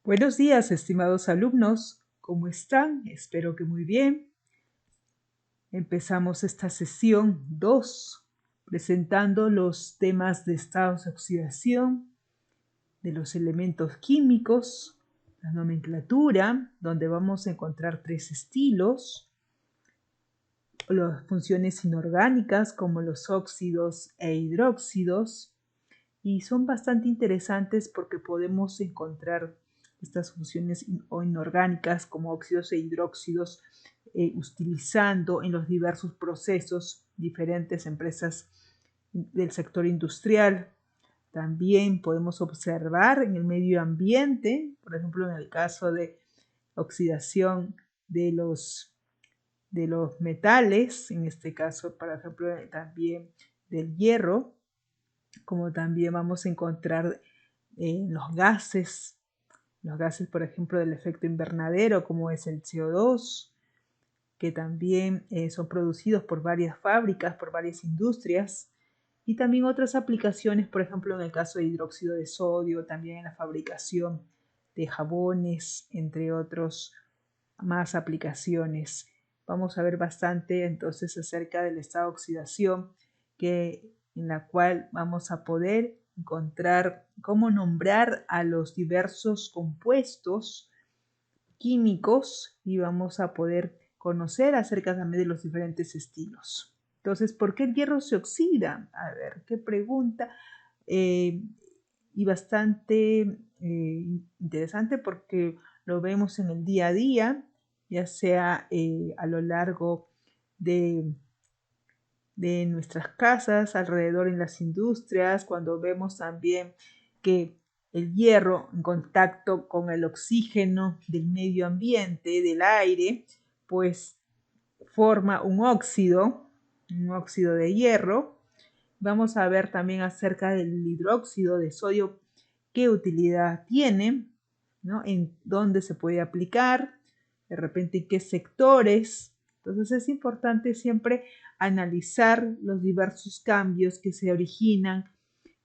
Buenos días, estimados alumnos. ¿Cómo están? Espero que muy bien. Empezamos esta sesión 2 presentando los temas de estados de oxidación, de los elementos químicos, la nomenclatura, donde vamos a encontrar 3 estilos, las funciones inorgánicas como los óxidos e hidróxidos, y son bastante interesantes porque podemos encontrar estas funciones inorgánicas como óxidos e hidróxidos utilizando en los diversos procesos diferentes empresas del sector industrial. También podemos observar en el medio ambiente, por ejemplo, en el caso de oxidación de los metales, en este caso, por ejemplo, también del hierro, como también vamos a encontrar los gases, por ejemplo, del efecto invernadero, como es el CO2, que también son producidos por varias fábricas, por varias industrias, y también otras aplicaciones, por ejemplo, en el caso de hidróxido de sodio, también en la fabricación de jabones, entre otros más aplicaciones. Vamos a ver bastante entonces acerca del estado de oxidación, en la cual vamos a poder encontrar cómo nombrar a los diversos compuestos químicos y vamos a poder conocer acerca también de los diferentes estilos. Entonces, ¿por qué el hierro se oxida? A ver, qué pregunta. Y bastante interesante porque lo vemos en el día a día, ya sea a lo largo de nuestras casas, alrededor en las industrias, cuando vemos también que el hierro en contacto con el oxígeno del medio ambiente, del aire, pues forma un óxido de hierro. Vamos a ver también acerca del hidróxido de sodio, qué utilidad tiene, ¿no? En dónde se puede aplicar, de repente en qué sectores. Entonces es importante siempre analizar los diversos cambios que se originan,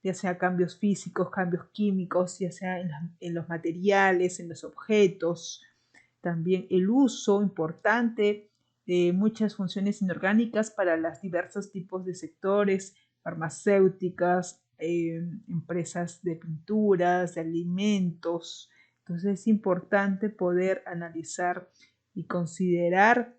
ya sea cambios físicos, cambios químicos, ya sea en los materiales, en los objetos. También el uso importante de muchas funciones inorgánicas para los diversos tipos de sectores, farmacéuticas, empresas de pinturas, de alimentos. Entonces es importante poder analizar y considerar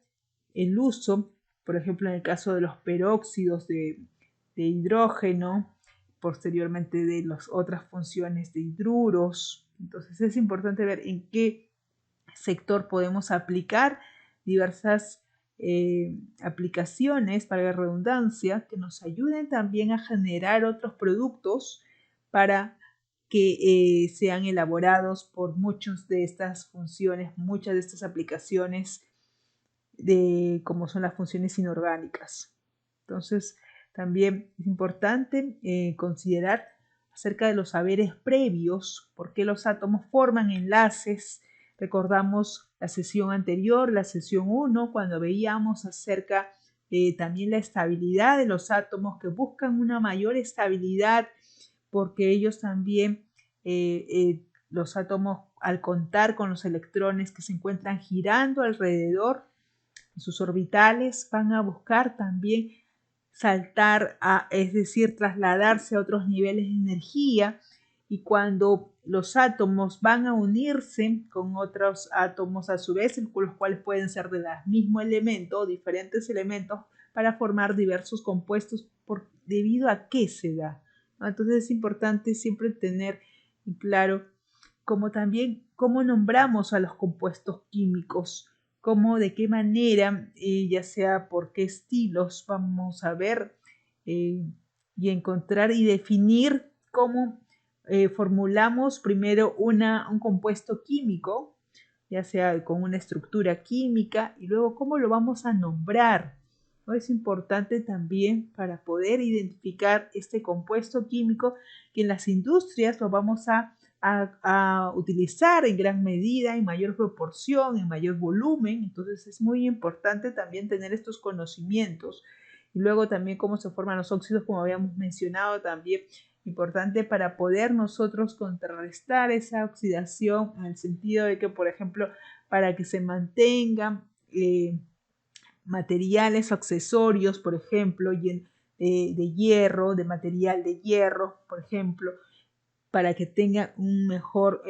el uso, por ejemplo, en el caso de los peróxidos de hidrógeno, posteriormente de las otras funciones de hidruros. Entonces es importante ver en qué sector podemos aplicar diversas aplicaciones, para la redundancia, que nos ayuden también a generar otros productos para que sean elaborados por muchas de estas funciones, muchas de estas aplicaciones como son las funciones inorgánicas. Entonces, también es importante considerar acerca de los saberes previos, por qué los átomos forman enlaces. Recordamos la sesión anterior, la sesión 1, cuando veíamos acerca también la estabilidad de los átomos, que buscan una mayor estabilidad porque ellos también, los átomos, al contar con los electrones que se encuentran girando alrededor, sus orbitales, van a buscar también saltar, es decir, trasladarse a otros niveles de energía, y cuando los átomos van a unirse con otros átomos a su vez, con los cuales pueden ser del mismo elemento o diferentes elementos, para formar diversos compuestos, debido a qué se da, ¿no? Entonces es importante siempre tener claro como también cómo nombramos a los compuestos químicos, cómo, de qué manera, ya sea por qué estilos, vamos a ver y encontrar y definir cómo formulamos primero un compuesto químico, ya sea con una estructura química, y luego cómo lo vamos a nombrar, ¿no? Es importante también para poder identificar este compuesto químico, que en las industrias lo vamos a utilizar en gran medida, en mayor proporción, en mayor volumen. Entonces es muy importante también tener estos conocimientos. Y luego también cómo se forman los óxidos, como habíamos mencionado también importante para poder nosotros contrarrestar esa oxidación, en el sentido de que, por ejemplo, para que se mantengan materiales o accesorios, por ejemplo, de hierro, de material de hierro, por ejemplo, para que tengan un mejor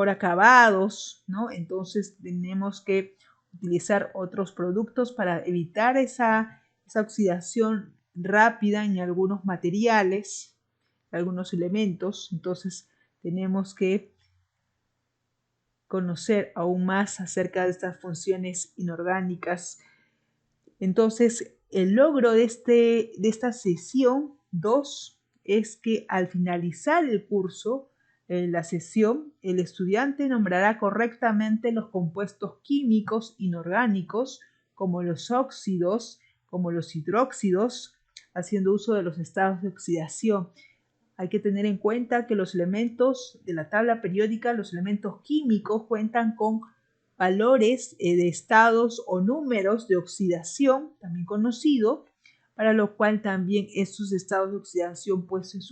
acabados, ¿no? Entonces tenemos que utilizar otros productos para evitar esa oxidación rápida en algunos materiales, algunos elementos. Entonces tenemos que conocer aún más acerca de estas funciones inorgánicas. Entonces, el logro de esta sesión 2 es que al finalizar el curso, la sesión, el estudiante nombrará correctamente los compuestos químicos inorgánicos, como los óxidos, como los hidróxidos, haciendo uso de los estados de oxidación. Hay que tener en cuenta que los elementos de la tabla periódica, los elementos químicos, cuentan con valores de estados o números de oxidación, también conocido, para lo cual también estos estados de oxidación pues es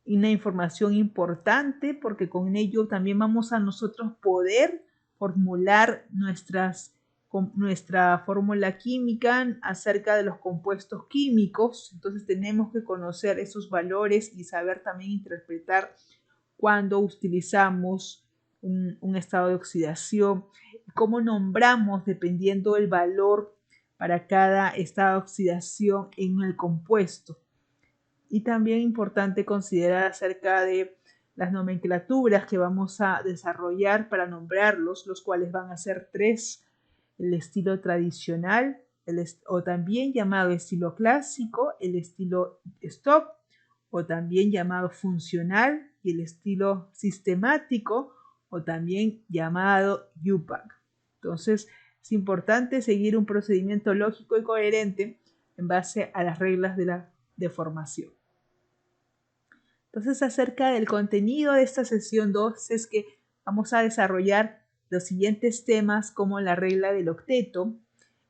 una información importante, porque con ello también vamos a nosotros poder formular nuestra fórmula química acerca de los compuestos químicos. Entonces tenemos que conocer esos valores y saber también interpretar cuando utilizamos un estado de oxidación, cómo nombramos dependiendo del valor para cada estado de oxidación en el compuesto. Y también importante considerar acerca de las nomenclaturas que vamos a desarrollar para nombrarlos, los cuales van a ser 3: el estilo tradicional, o también llamado estilo clásico, el estilo stock, o también llamado funcional, y el estilo sistemático, o también llamado UPAC. Entonces, es importante seguir un procedimiento lógico y coherente en base a las reglas de formación. Entonces, acerca del contenido de esta sesión 2 es que vamos a desarrollar los siguientes temas, como la regla del octeto,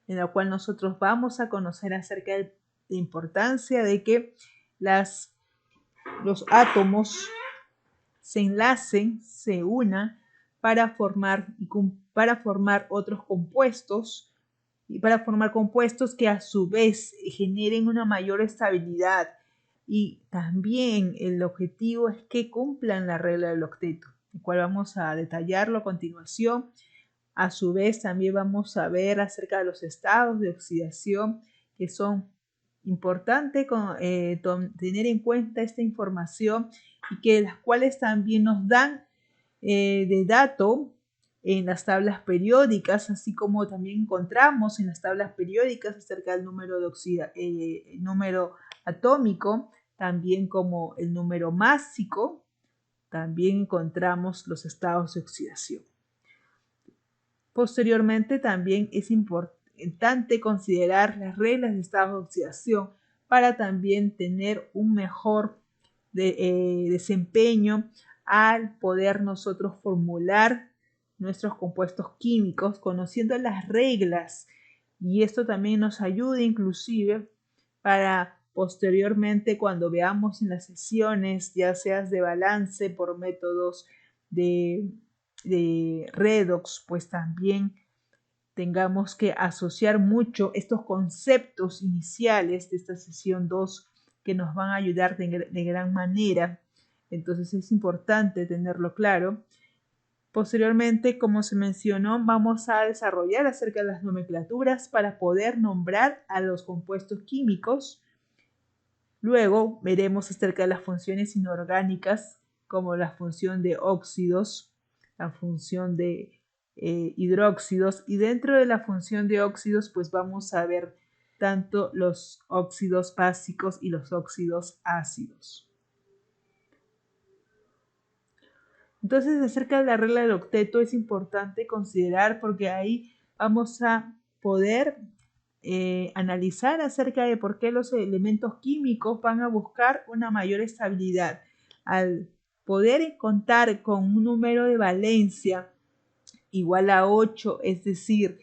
en la cual nosotros vamos a conocer acerca de la importancia de que los átomos se enlacen, se unan para formar otros compuestos, y para formar compuestos que a su vez generen una mayor estabilidad. Y también el objetivo es que cumplan la regla del octeto, el cual vamos a detallarlo a continuación. A su vez también vamos a ver acerca de los estados de oxidación, que son importantes tener en cuenta esta información, y que las cuales también nos dan de dato en las tablas periódicas, así como también encontramos en las tablas periódicas acerca del número número atómico, también como el número másico. También encontramos los estados de oxidación. Posteriormente, también es importante considerar las reglas de estado de oxidación para también tener un mejor desempeño al poder nosotros formular nuestros compuestos químicos conociendo las reglas. Y esto también nos ayuda inclusive para posteriormente, cuando veamos en las sesiones, ya sea de balance por métodos de redox, pues también tengamos que asociar mucho estos conceptos iniciales de esta sesión 2, que nos van a ayudar de gran manera. Entonces es importante tenerlo claro. Posteriormente, como se mencionó, vamos a desarrollar acerca de las nomenclaturas para poder nombrar a los compuestos químicos. Luego veremos acerca de las funciones inorgánicas, como la función de óxidos, la función de hidróxidos, y dentro de la función de óxidos pues vamos a ver tanto los óxidos básicos y los óxidos ácidos. Entonces, acerca de la regla del octeto es importante considerar, porque ahí vamos a poder analizar acerca de por qué los elementos químicos van a buscar una mayor estabilidad. Al poder contar con un número de valencia igual a 8, es decir,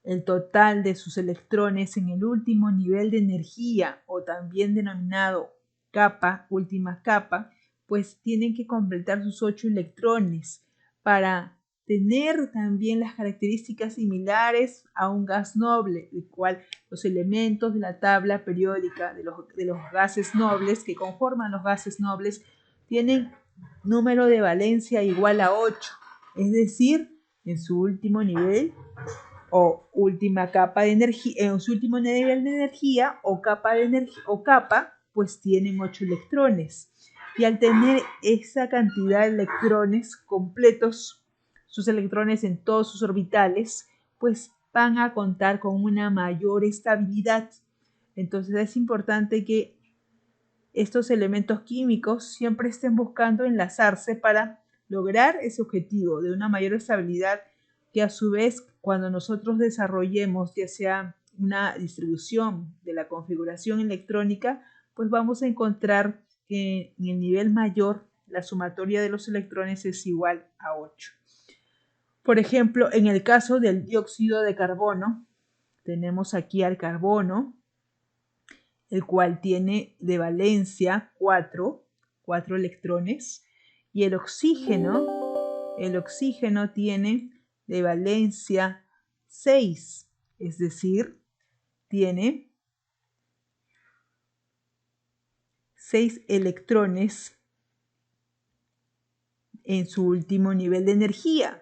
el total de sus electrones en el último nivel de energía, o también denominado capa, última capa, pues tienen que completar sus 8 electrones para tener también las características similares a un gas noble, el cual los elementos de la tabla periódica de los gases nobles que conforman los gases nobles tienen número de valencia igual a 8, es decir, en su último nivel o última capa de energía, en su último nivel de energía o capa de energía o capa, pues tienen 8 electrones. Y al tener esa cantidad de electrones completos, sus electrones en todos sus orbitales, pues van a contar con una mayor estabilidad. Entonces es importante que estos elementos químicos siempre estén buscando enlazarse para lograr ese objetivo de una mayor estabilidad, que a su vez cuando nosotros desarrollemos ya sea una distribución de la configuración electrónica, pues vamos a encontrar que en el nivel mayor la sumatoria de los electrones es igual a 8. Por ejemplo, en el caso del dióxido de carbono, tenemos aquí al carbono, el cual tiene de valencia 4 electrones, y el oxígeno tiene de valencia 6, es decir, tiene 6 electrones en su último nivel de energía.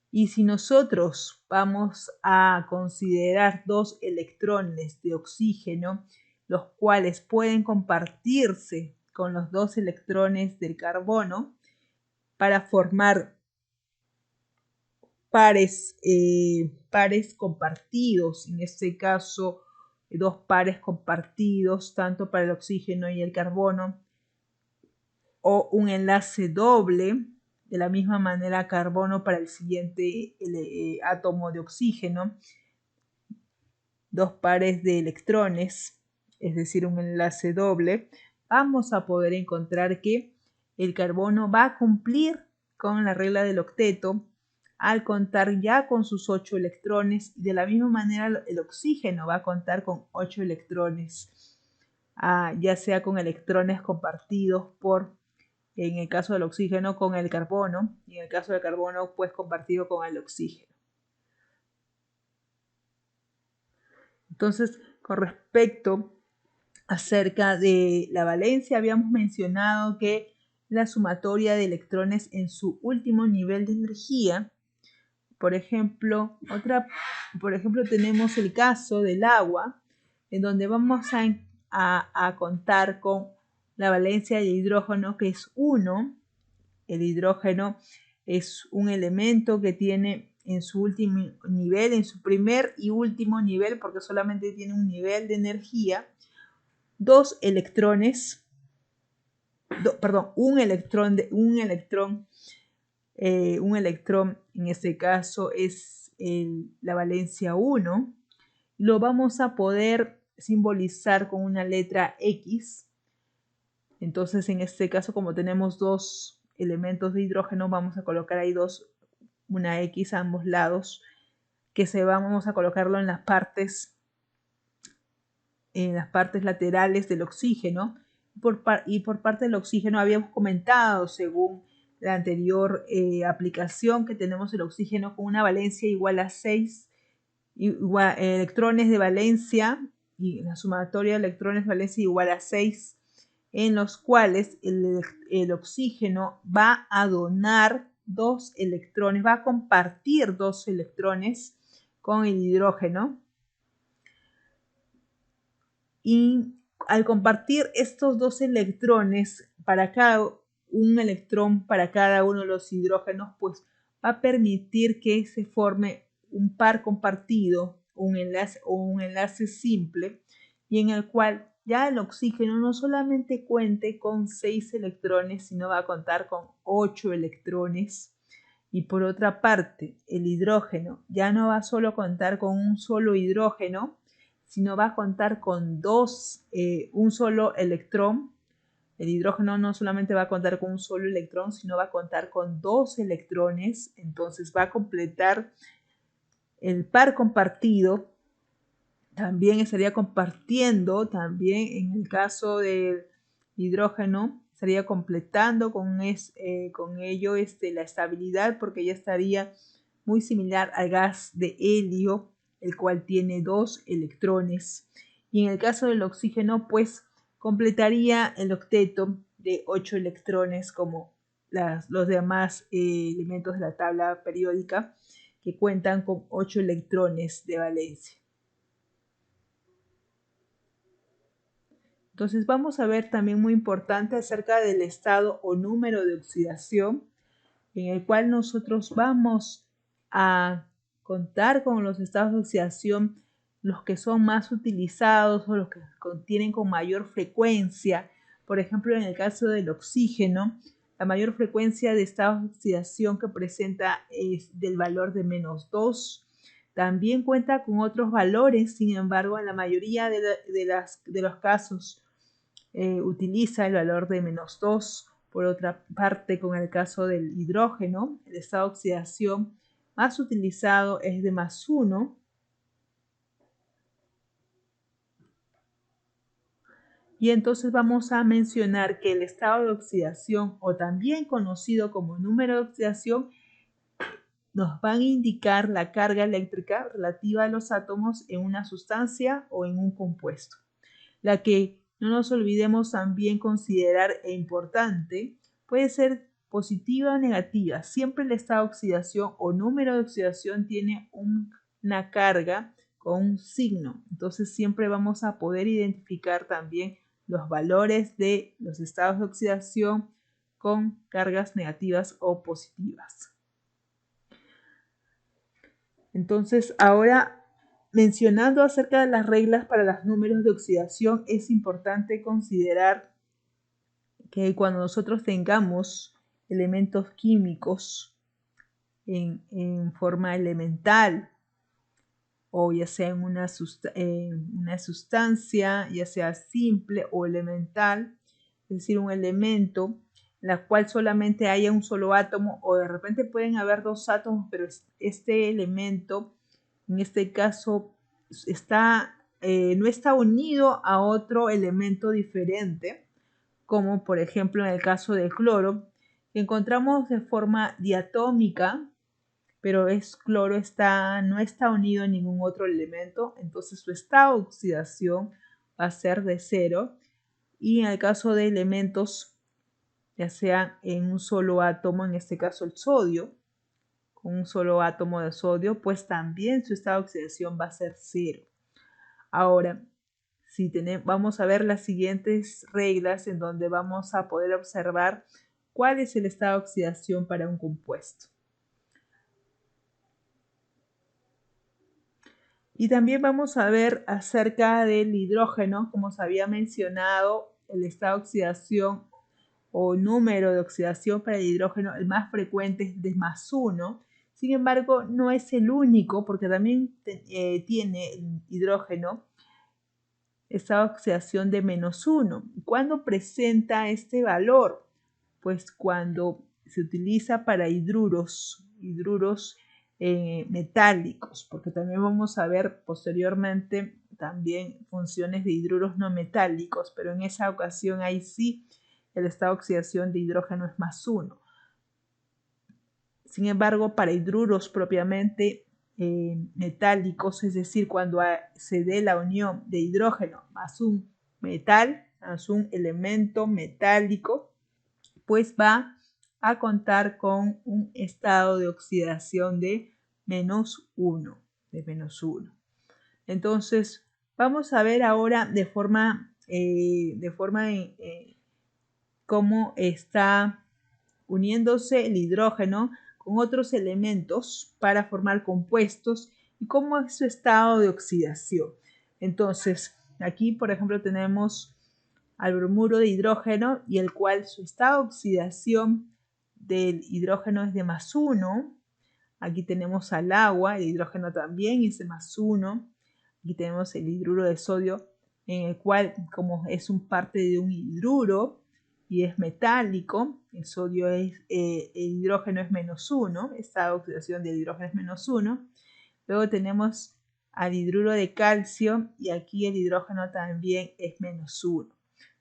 Y si nosotros vamos a considerar 2 electrones de oxígeno, los cuales pueden compartirse con los 2 electrones del carbono para formar pares compartidos, en este caso 2 pares compartidos tanto para el oxígeno y el carbono, o un enlace doble, de la misma manera carbono para el siguiente átomo de oxígeno, 2 pares de electrones, es decir, un enlace doble, vamos a poder encontrar que el carbono va a cumplir con la regla del octeto al contar ya con sus 8 electrones, y de la misma manera el oxígeno va a contar con 8 electrones, ya sea con electrones compartidos en el caso del oxígeno con el carbono, y en el caso del carbono pues compartido con el oxígeno. Entonces, con respecto acerca de la valencia, habíamos mencionado que la sumatoria de electrones en su último nivel de energía, por ejemplo, tenemos el caso del agua, en donde vamos a contar con la valencia de hidrógeno, que es 1. El hidrógeno es un elemento que tiene en su último nivel, en su primer y último nivel, porque solamente tiene un nivel de energía, 2 electrones, un electrón, en este caso es la valencia 1, lo vamos a poder simbolizar con una letra X. Entonces, en este caso, como tenemos 2 elementos de hidrógeno, vamos a colocar ahí una X a ambos lados, vamos a colocarlo en las partes laterales del oxígeno. Y por parte del oxígeno habíamos comentado, según la anterior aplicación, que tenemos el oxígeno con una valencia igual a 6 electrones de valencia, y la sumatoria de electrones de valencia igual a 6, en los cuales el oxígeno va a donar 2 electrones, va a compartir 2 electrones con el hidrógeno, y al compartir estos 2 electrones un electrón para cada uno de los hidrógenos, pues va a permitir que se forme un par compartido, un enlace simple, y en el cual ya el oxígeno no solamente cuente con 6 electrones, sino va a contar con 8 electrones. Y por otra parte, el hidrógeno ya no va a solo contar con un solo hidrógeno, sino va a contar con un solo electrón. El hidrógeno no solamente va a contar con un solo electrón, sino va a contar con 2 electrones. Entonces va a completar El par compartido también estaría compartiendo, también en el caso del hidrógeno, estaría completando con ello la estabilidad, porque ya estaría muy similar al gas de helio, el cual tiene 2 electrones. Y en el caso del oxígeno, pues completaría el octeto de 8 electrones como los demás elementos de la tabla periódica, que cuentan con 8 electrones de valencia. Entonces vamos a ver también muy importante acerca del estado o número de oxidación, en el cual nosotros vamos a contar con los estados de oxidación, los que son más utilizados o los que contienen con mayor frecuencia. Por ejemplo, en el caso del oxígeno, la mayor frecuencia de estados de oxidación que presenta es del valor de -2. También cuenta con otros valores, sin embargo, en la mayoría de los casos utiliza el valor de -2. Por otra parte, con el caso del hidrógeno, el estado de oxidación más utilizado es de +1. Y entonces vamos a mencionar que el estado de oxidación, o también conocido como número de oxidación, nos van a indicar la carga eléctrica relativa a los átomos en una sustancia o en un compuesto. La que no nos olvidemos también considerar e importante puede ser positiva o negativa. Siempre el estado de oxidación o número de oxidación tiene una carga con un signo. Entonces siempre vamos a poder identificar también los valores de los estados de oxidación con cargas negativas o positivas. Entonces ahora, mencionando acerca de las reglas para los números de oxidación, es importante considerar que cuando nosotros tengamos elementos químicos en forma elemental, o ya sea en una sustancia, ya sea simple o elemental, es decir, un elemento en la cual solamente haya un solo átomo, o de repente pueden haber 2 átomos, pero este elemento, en este caso, no está unido a otro elemento diferente, como por ejemplo en el caso del cloro, que encontramos de forma diatómica, pero cloro no está unido a ningún otro elemento, entonces su estado de oxidación va a ser de 0. Y en el caso de elementos, ya sean en un solo átomo, en este caso el sodio, con un solo átomo de sodio, pues también su estado de oxidación va a ser 0. Ahora, vamos a ver las siguientes reglas en donde vamos a poder observar cuál es el estado de oxidación para un compuesto. Y también vamos a ver acerca del hidrógeno, como se había mencionado, el estado de oxidación o número de oxidación para el hidrógeno, el más frecuente es de +1. Sin embargo, no es el único, porque también tiene el hidrógeno estado de oxidación de -1. ¿Cuándo presenta este valor? Pues cuando se utiliza para hidruros metálicos, porque también vamos a ver posteriormente también funciones de hidruros no metálicos, pero en esa ocasión ahí sí el estado de oxidación de hidrógeno es +1. Sin embargo, para hidruros propiamente metálicos, es decir, cuando se dé la unión de hidrógeno más un metal, más un elemento metálico, pues va a contar con un estado de oxidación de -1. Entonces, vamos a ver ahora de forma cómo está uniéndose el hidrógeno con otros elementos para formar compuestos y cómo es su estado de oxidación. Entonces, aquí, por ejemplo, tenemos al bromuro de hidrógeno, y el cual su estado de oxidación del hidrógeno es de +1. Aquí tenemos al agua, el hidrógeno también es de +1. Aquí tenemos el hidruro de sodio, en el cual, como es un parte de un hidruro y es metálico, el hidrógeno es -1, estado de oxidación del hidrógeno es -1. Luego tenemos al hidruro de calcio y aquí el hidrógeno también es -1.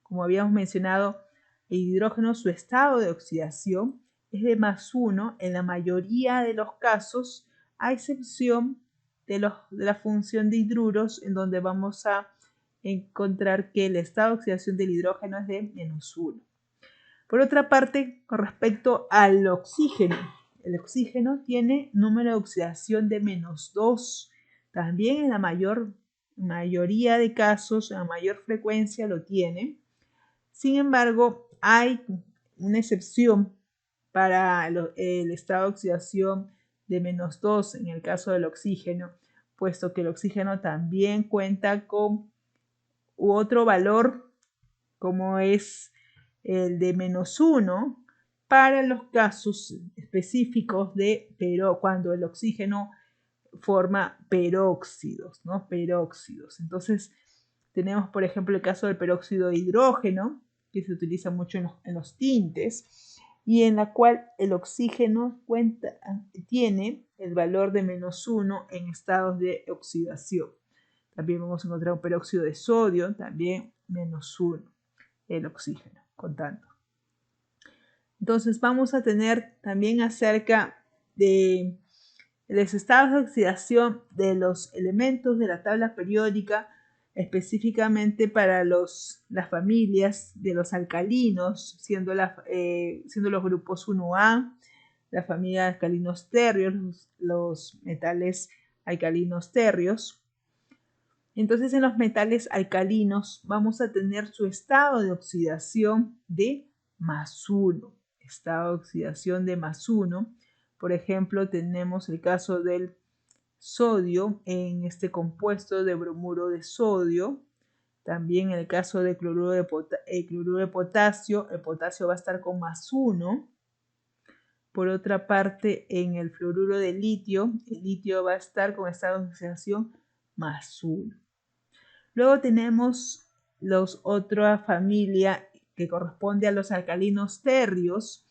Como habíamos mencionado, el hidrógeno, su estado de oxidación es de +1 en la mayoría de los casos, a excepción de la función de hidruros, en donde vamos a encontrar que el estado de oxidación del hidrógeno es de -1. Por otra parte, con respecto al oxígeno, el oxígeno tiene número de oxidación de -2. También en la mayoría de casos, en la mayor frecuencia lo tiene. Sin embargo, hay una excepción para el estado de oxidación de -2 en el caso del oxígeno, puesto que el oxígeno también cuenta con otro valor, como es el de -1, para los casos específicos de cuando el oxígeno forma peróxidos, ¿no? Peróxidos. Entonces, tenemos, por ejemplo, el caso del peróxido de hidrógeno, que se utiliza mucho en los tintes, y en la cual el oxígeno tiene el valor de -1 en estados de oxidación. También vamos a encontrar un peróxido de sodio, también -1 el oxígeno, contando. Entonces vamos a tener también acerca de los estados de oxidación de los elementos de la tabla periódica, específicamente para las familias de los alcalinos, siendo los grupos 1A, la familia de alcalinos tercios, los metales alcalinos tercios. Entonces, en los metales alcalinos vamos a tener su estado de oxidación de +1. Estado de oxidación de +1. Por ejemplo, tenemos el caso del sodio en este compuesto de bromuro de sodio. También en el caso de cloruro de potasio, el potasio va a estar con +1. Por otra parte, en el fluoruro de litio, el litio va a estar con estado de oxidación +1. Luego tenemos otra familia que corresponde a los alcalinos tercios,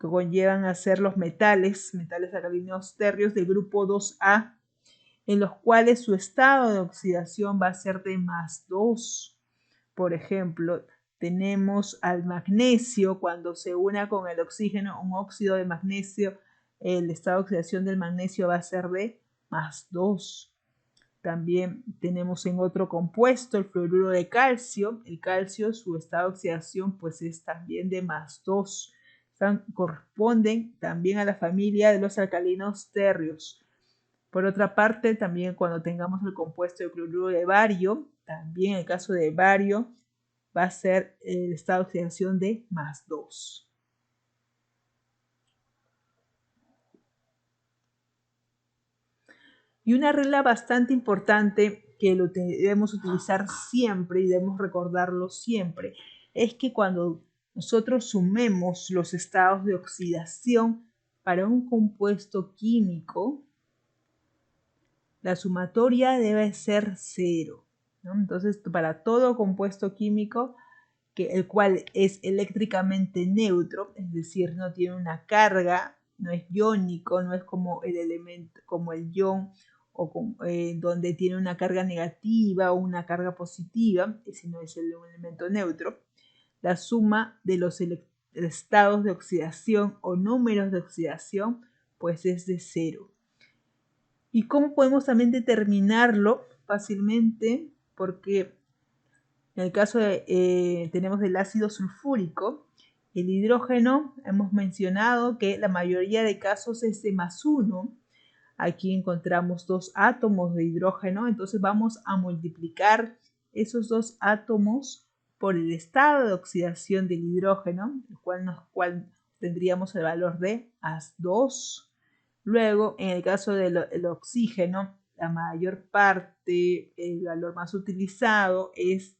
que conllevan a ser los metales alcalinos tercios del grupo 2A, en los cuales su estado de oxidación va a ser de +2. Por ejemplo, tenemos al magnesio, cuando se una con el oxígeno, un óxido de magnesio, el estado de oxidación del magnesio va a ser de +2. También tenemos en otro compuesto el fluoruro de calcio. El calcio, su estado de oxidación, pues es también de +2. Corresponden también a la familia de los alcalinos tercios. Por otra parte, también cuando tengamos el compuesto de cloruro de bario, también en el caso de bario va a ser el estado de oxidación de +2. Y una regla bastante importante que lo debemos utilizar siempre y debemos recordarlo siempre es que cuando nosotros sumemos los estados de oxidación para un compuesto químico, la sumatoria debe ser 0, ¿no? Entonces, para todo compuesto químico, el cual es eléctricamente neutro, es decir, no tiene una carga, no es iónico, no es como el elemento, como el ion, donde tiene una carga negativa o una carga positiva, sino es un elemento neutro. La suma de los estados de oxidación o números de oxidación, pues es de 0. ¿Y cómo podemos también determinarlo fácilmente? Porque en el caso tenemos del ácido sulfúrico, el hidrógeno, hemos mencionado que la mayoría de casos es de +1. Aquí encontramos 2 átomos de hidrógeno, entonces vamos a multiplicar esos 2 átomos por el estado de oxidación del hidrógeno, el cual tendríamos el valor de +2. Luego, en el caso del oxígeno, la mayor parte, el valor más utilizado es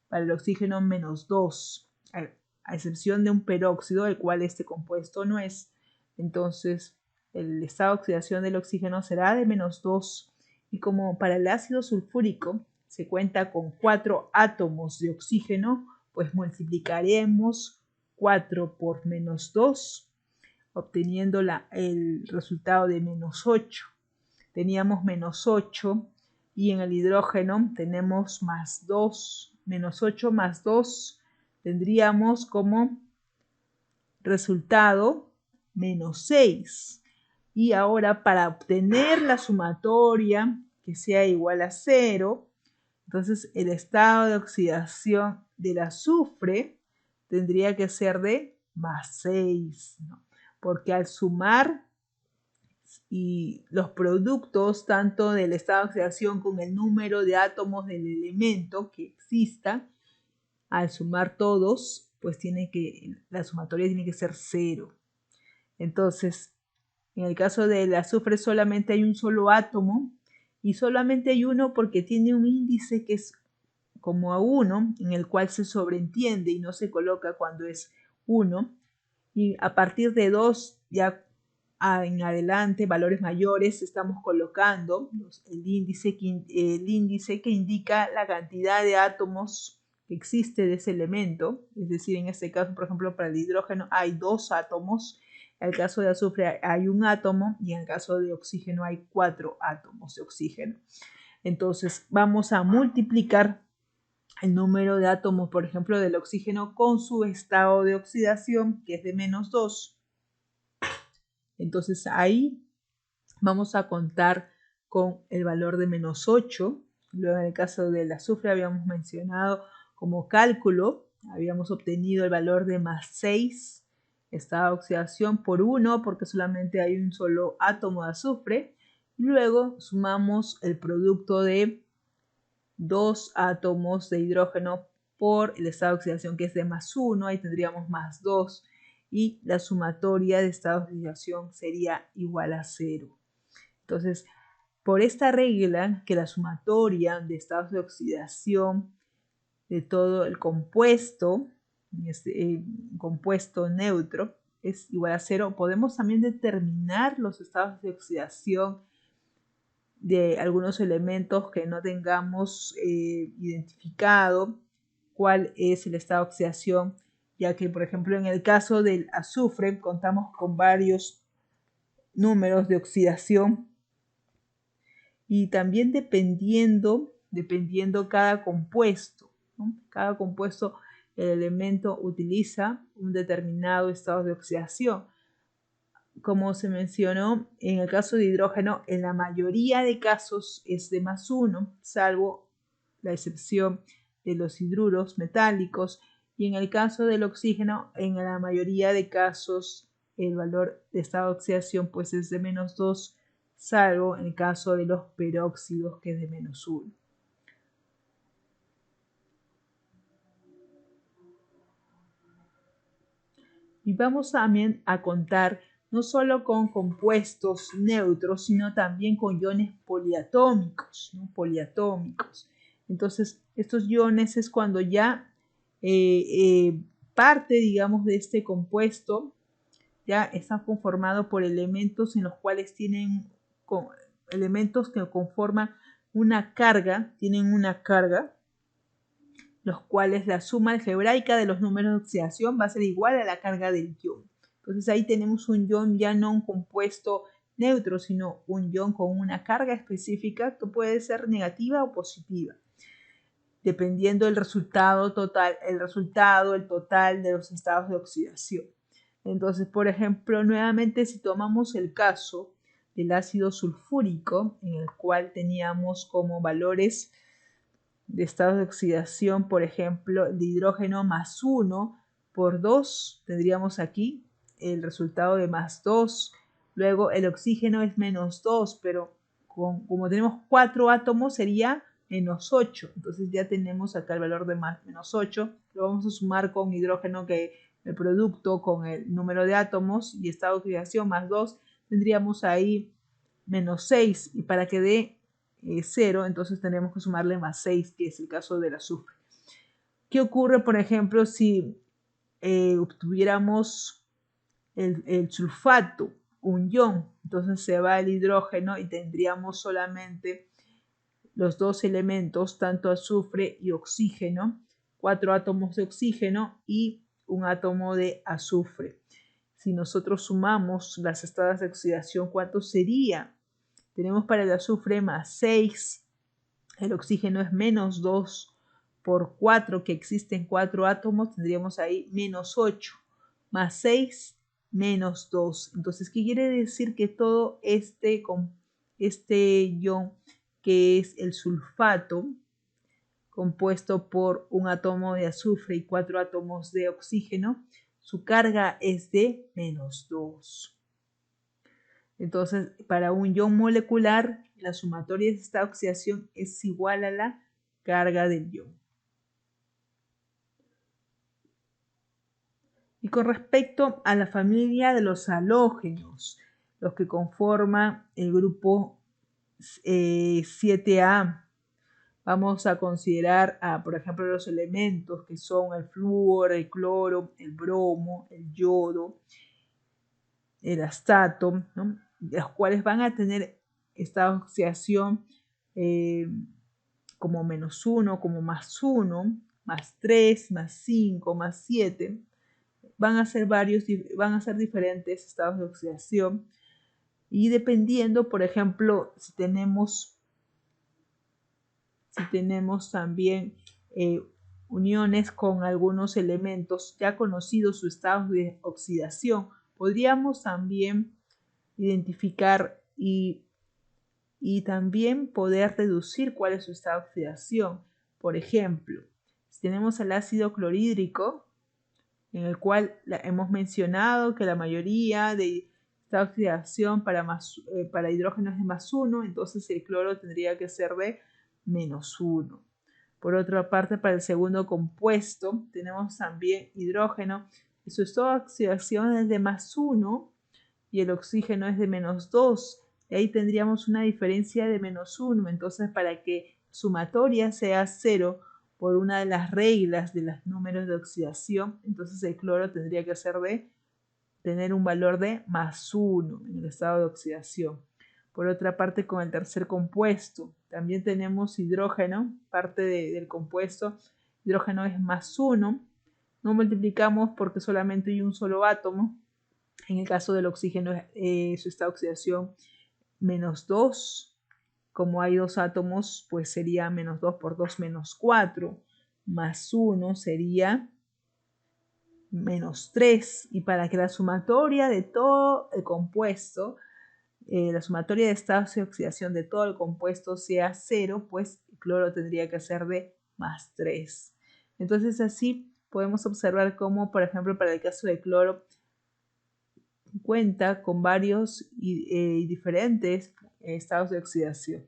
para el oxígeno -2, a excepción de un peróxido, el cual este compuesto no es. Entonces, el estado de oxidación del oxígeno será de -2. Y como para el ácido sulfúrico se cuenta con 4 átomos de oxígeno, pues multiplicaremos 4 por -2, obteniendo el resultado de -8. teníamos -8 y en el hidrógeno tenemos +2. -8 más 2 tendríamos como resultado -6. Y ahora para obtener la sumatoria que sea igual a 0, entonces el estado de oxidación del azufre tendría que ser de +6, ¿no? Porque al sumar y los productos tanto del estado de oxidación con el número de átomos del elemento que exista, al sumar todos, pues la sumatoria tiene que ser 0. Entonces, en el caso del azufre solamente hay un solo átomo y solamente hay uno porque tiene un índice que es como a 1, en el cual se sobreentiende y no se coloca cuando es 1. Y a partir de 2 ya en adelante, valores mayores, estamos colocando el índice que indica la cantidad de átomos que existe de ese elemento. Es decir, en este caso, por ejemplo, para el hidrógeno hay 2 átomos, en el caso de azufre hay 1 átomo y en el caso de oxígeno hay 4 átomos de oxígeno. Entonces vamos a multiplicar el número de átomos, por ejemplo, del oxígeno con su estado de oxidación, que es de -2. Entonces ahí vamos a contar con el valor de -8. Luego en el caso del azufre habíamos mencionado como cálculo, habíamos obtenido el valor de +6, estado de oxidación por 1 porque solamente hay un solo átomo de azufre. Luego sumamos el producto de 2 átomos de hidrógeno por el estado de oxidación que es de +1, ahí tendríamos +2 y la sumatoria de estados de oxidación sería igual a 0. Entonces, por esta regla que la sumatoria de estados de oxidación de todo el compuesto, compuesto neutro, es igual a 0, podemos también determinar los estados de oxidación de algunos elementos que no tengamos identificado cuál es el estado de oxidación, ya que por ejemplo en el caso del azufre contamos con varios números de oxidación y también dependiendo cada compuesto, ¿no? Cada compuesto, el elemento utiliza un determinado estado de oxidación. Como se mencionó, en el caso de hidrógeno, en la mayoría de casos es de +1, salvo la excepción de los hidruros metálicos. Y en el caso del oxígeno, en la mayoría de casos, el valor de estado de oxidación pues es de -2, salvo en el caso de los peróxidos, que es de -1. Y vamos también a contar no solo con compuestos neutros, sino también con iones poliatómicos, ¿no? Poliatómicos. Entonces, estos iones es cuando ya parte, digamos, de este compuesto ya está conformado por elementos en los cuales tienen elementos que conforman una carga, tienen una carga, los cuales la suma algebraica de los números de oxidación va a ser igual a la carga del ion. Entonces ahí tenemos un ion ya no un compuesto neutro, sino un ion con una carga específica que puede ser negativa o positiva, dependiendo del resultado total, el total de los estados de oxidación. Entonces, por ejemplo, nuevamente si tomamos el caso del ácido sulfúrico, en el cual teníamos como valores de estados de oxidación, por ejemplo, de hidrógeno +1 por 2, tendríamos aquí el resultado de +2. Luego el oxígeno es -2, pero como tenemos 4 átomos sería -8. Entonces ya tenemos acá el valor de -8. Lo vamos a sumar con hidrógeno, que el producto con el número de átomos y estado de oxidación +2, tendríamos ahí -6. Y para que dé 0, entonces tenemos que sumarle +6, que es el caso del azufre. ¿Qué ocurre, por ejemplo, si obtuviéramos el sulfato, un ion? Entonces se va el hidrógeno y tendríamos solamente los dos elementos, tanto azufre y oxígeno, 4 átomos de oxígeno y un átomo de azufre. Si nosotros sumamos las estados de oxidación, ¿cuánto sería Tenemos para el azufre más 6, el oxígeno es menos 2 por 4, que existen 4 átomos, tendríamos ahí menos 8, más 6, menos 2. Entonces, ¿qué quiere decir? Que todo este ion, que es el sulfato, compuesto por un átomo de azufre y 4 átomos de oxígeno, su carga es de menos 2. Entonces, para un ion molecular, la sumatoria de esta oxidación es igual a la carga del ion. Y con respecto a la familia de los halógenos, los que conforman el grupo 7A, vamos a considerar, por ejemplo, los elementos que son el flúor, el cloro, el bromo, el yodo, el astato, ¿no? Los cuales van a tener esta oxidación como menos 1, como más 1, más 3, más 5, más 7. Van a ser diferentes estados de oxidación, y dependiendo, por ejemplo, si tenemos también uniones con algunos elementos ya conocidos su estado de oxidación, podríamos también identificar y también poder deducir cuál es su estado de oxidación. Por ejemplo, si tenemos el ácido clorhídrico, en el cual hemos mencionado que la mayoría de esta oxidación para hidrógeno es de más 1, entonces el cloro tendría que ser de menos 1. Por otra parte, para el segundo compuesto tenemos también hidrógeno, y su estado de oxidación es de más 1 y el oxígeno es de menos 2. Y ahí tendríamos una diferencia de menos 1. Entonces, para que sumatoria sea 0 por una de las reglas de los números de oxidación, entonces el cloro tendría que tener un valor de más 1 en el estado de oxidación. Por otra parte, con el tercer compuesto, también tenemos hidrógeno, parte del compuesto, hidrógeno es más 1. No multiplicamos porque solamente hay un solo átomo. En el caso del oxígeno, su estado de oxidación menos 2. Como hay dos átomos, pues sería menos 2 por 2, menos 4. Más 1 sería menos 3. Y para que la sumatoria de todo el compuesto, la sumatoria de estados de oxidación de todo el compuesto sea 0, pues el cloro tendría que ser de más 3. Entonces así podemos observar cómo, por ejemplo, para el caso del cloro, cuenta con varios y diferentes estados de oxidación.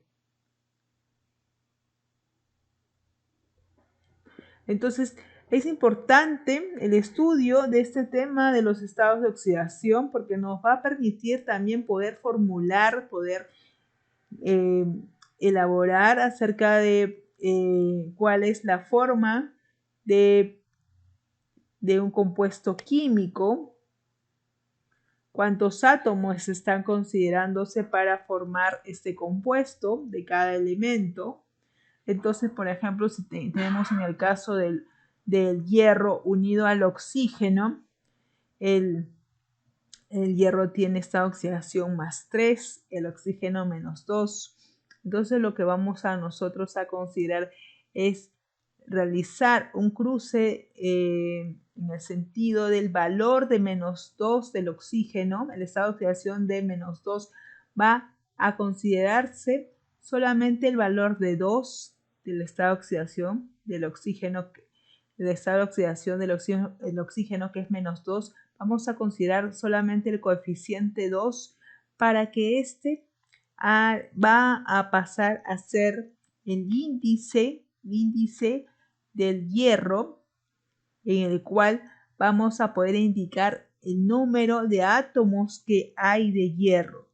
Entonces, es importante el estudio de este tema de los estados de oxidación porque nos va a permitir también poder formular, poder elaborar acerca de cuál es la forma de un compuesto químico, cuántos átomos están considerándose para formar este compuesto de cada elemento. Entonces, por ejemplo, si tenemos en el caso del hierro unido al oxígeno, el hierro tiene esta oxidación más 3, el oxígeno menos 2. Entonces, lo que vamos a nosotros a considerar es realizar un cruce en el sentido del valor de menos 2 del oxígeno. El estado de oxidación de menos 2 va a considerarse solamente el valor de 2 del estado de oxidación del oxígeno, el estado de oxidación del oxígeno que es menos 2. Vamos a considerar solamente el coeficiente 2 para que este va a pasar a ser el índice del hierro, en el cual vamos a poder indicar el número de átomos que hay de hierro.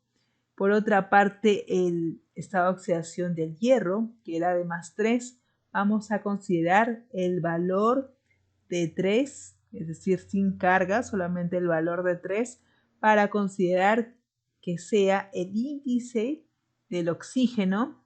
Por otra parte, el estado de oxidación del hierro, que era de más 3, vamos a considerar el valor de 3, es decir, sin carga, solamente el valor de 3, para considerar que sea el índice del oxígeno,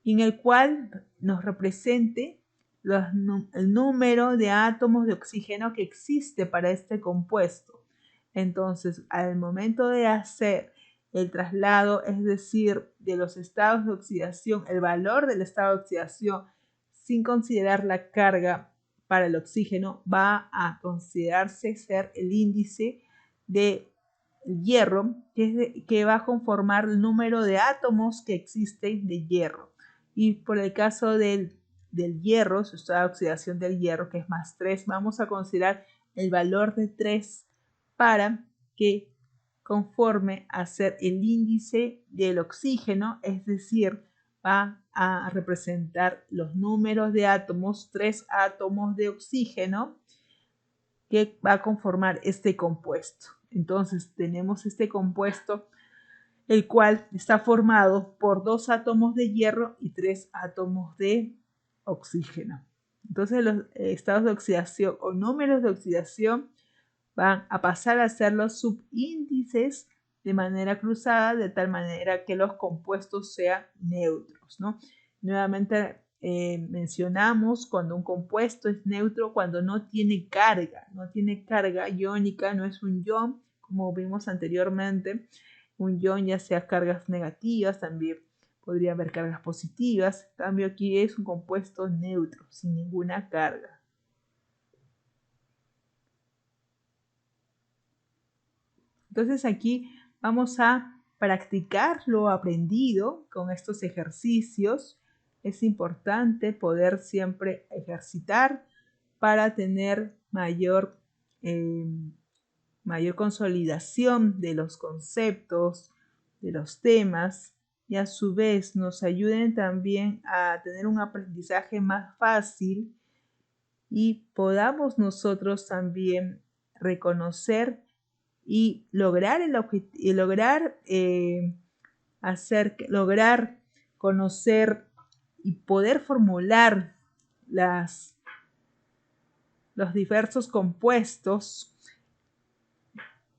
en el cual nos represente el número de átomos de oxígeno que existe para este compuesto. Entonces, al momento de hacer el traslado, es decir, de los estados de oxidación, el valor del estado de oxidación, sin considerar la carga para el oxígeno, va a considerarse ser el índice de hierro, que va a conformar el número de átomos que existen de hierro. Y por el caso del hierro, su estado de oxidación del hierro, que es más 3, vamos a considerar el valor de 3 para que conforme a ser el índice del oxígeno, es decir, va a representar los números de átomos, 3 átomos de oxígeno, que va a conformar este compuesto. Entonces tenemos este compuesto, el cual está formado por 2 átomos de hierro y 3 átomos de oxígeno. Entonces los estados de oxidación o números de oxidación van a pasar a ser los subíndices de manera cruzada, de tal manera que los compuestos sean neutros, ¿no? Nuevamente mencionamos cuando un compuesto es neutro, cuando no tiene carga iónica, no es un ion, como vimos anteriormente. Un ion, ya sea cargas negativas, también podría haber cargas positivas. En cambio, aquí es un compuesto neutro, sin ninguna carga. Entonces aquí vamos a practicar lo aprendido con estos ejercicios. Es importante poder siempre ejercitar para tener mayor consolidación de los conceptos, de los temas, y a su vez nos ayuden también a tener un aprendizaje más fácil y podamos nosotros también reconocer y lograr lograr conocer y poder formular los diversos compuestos,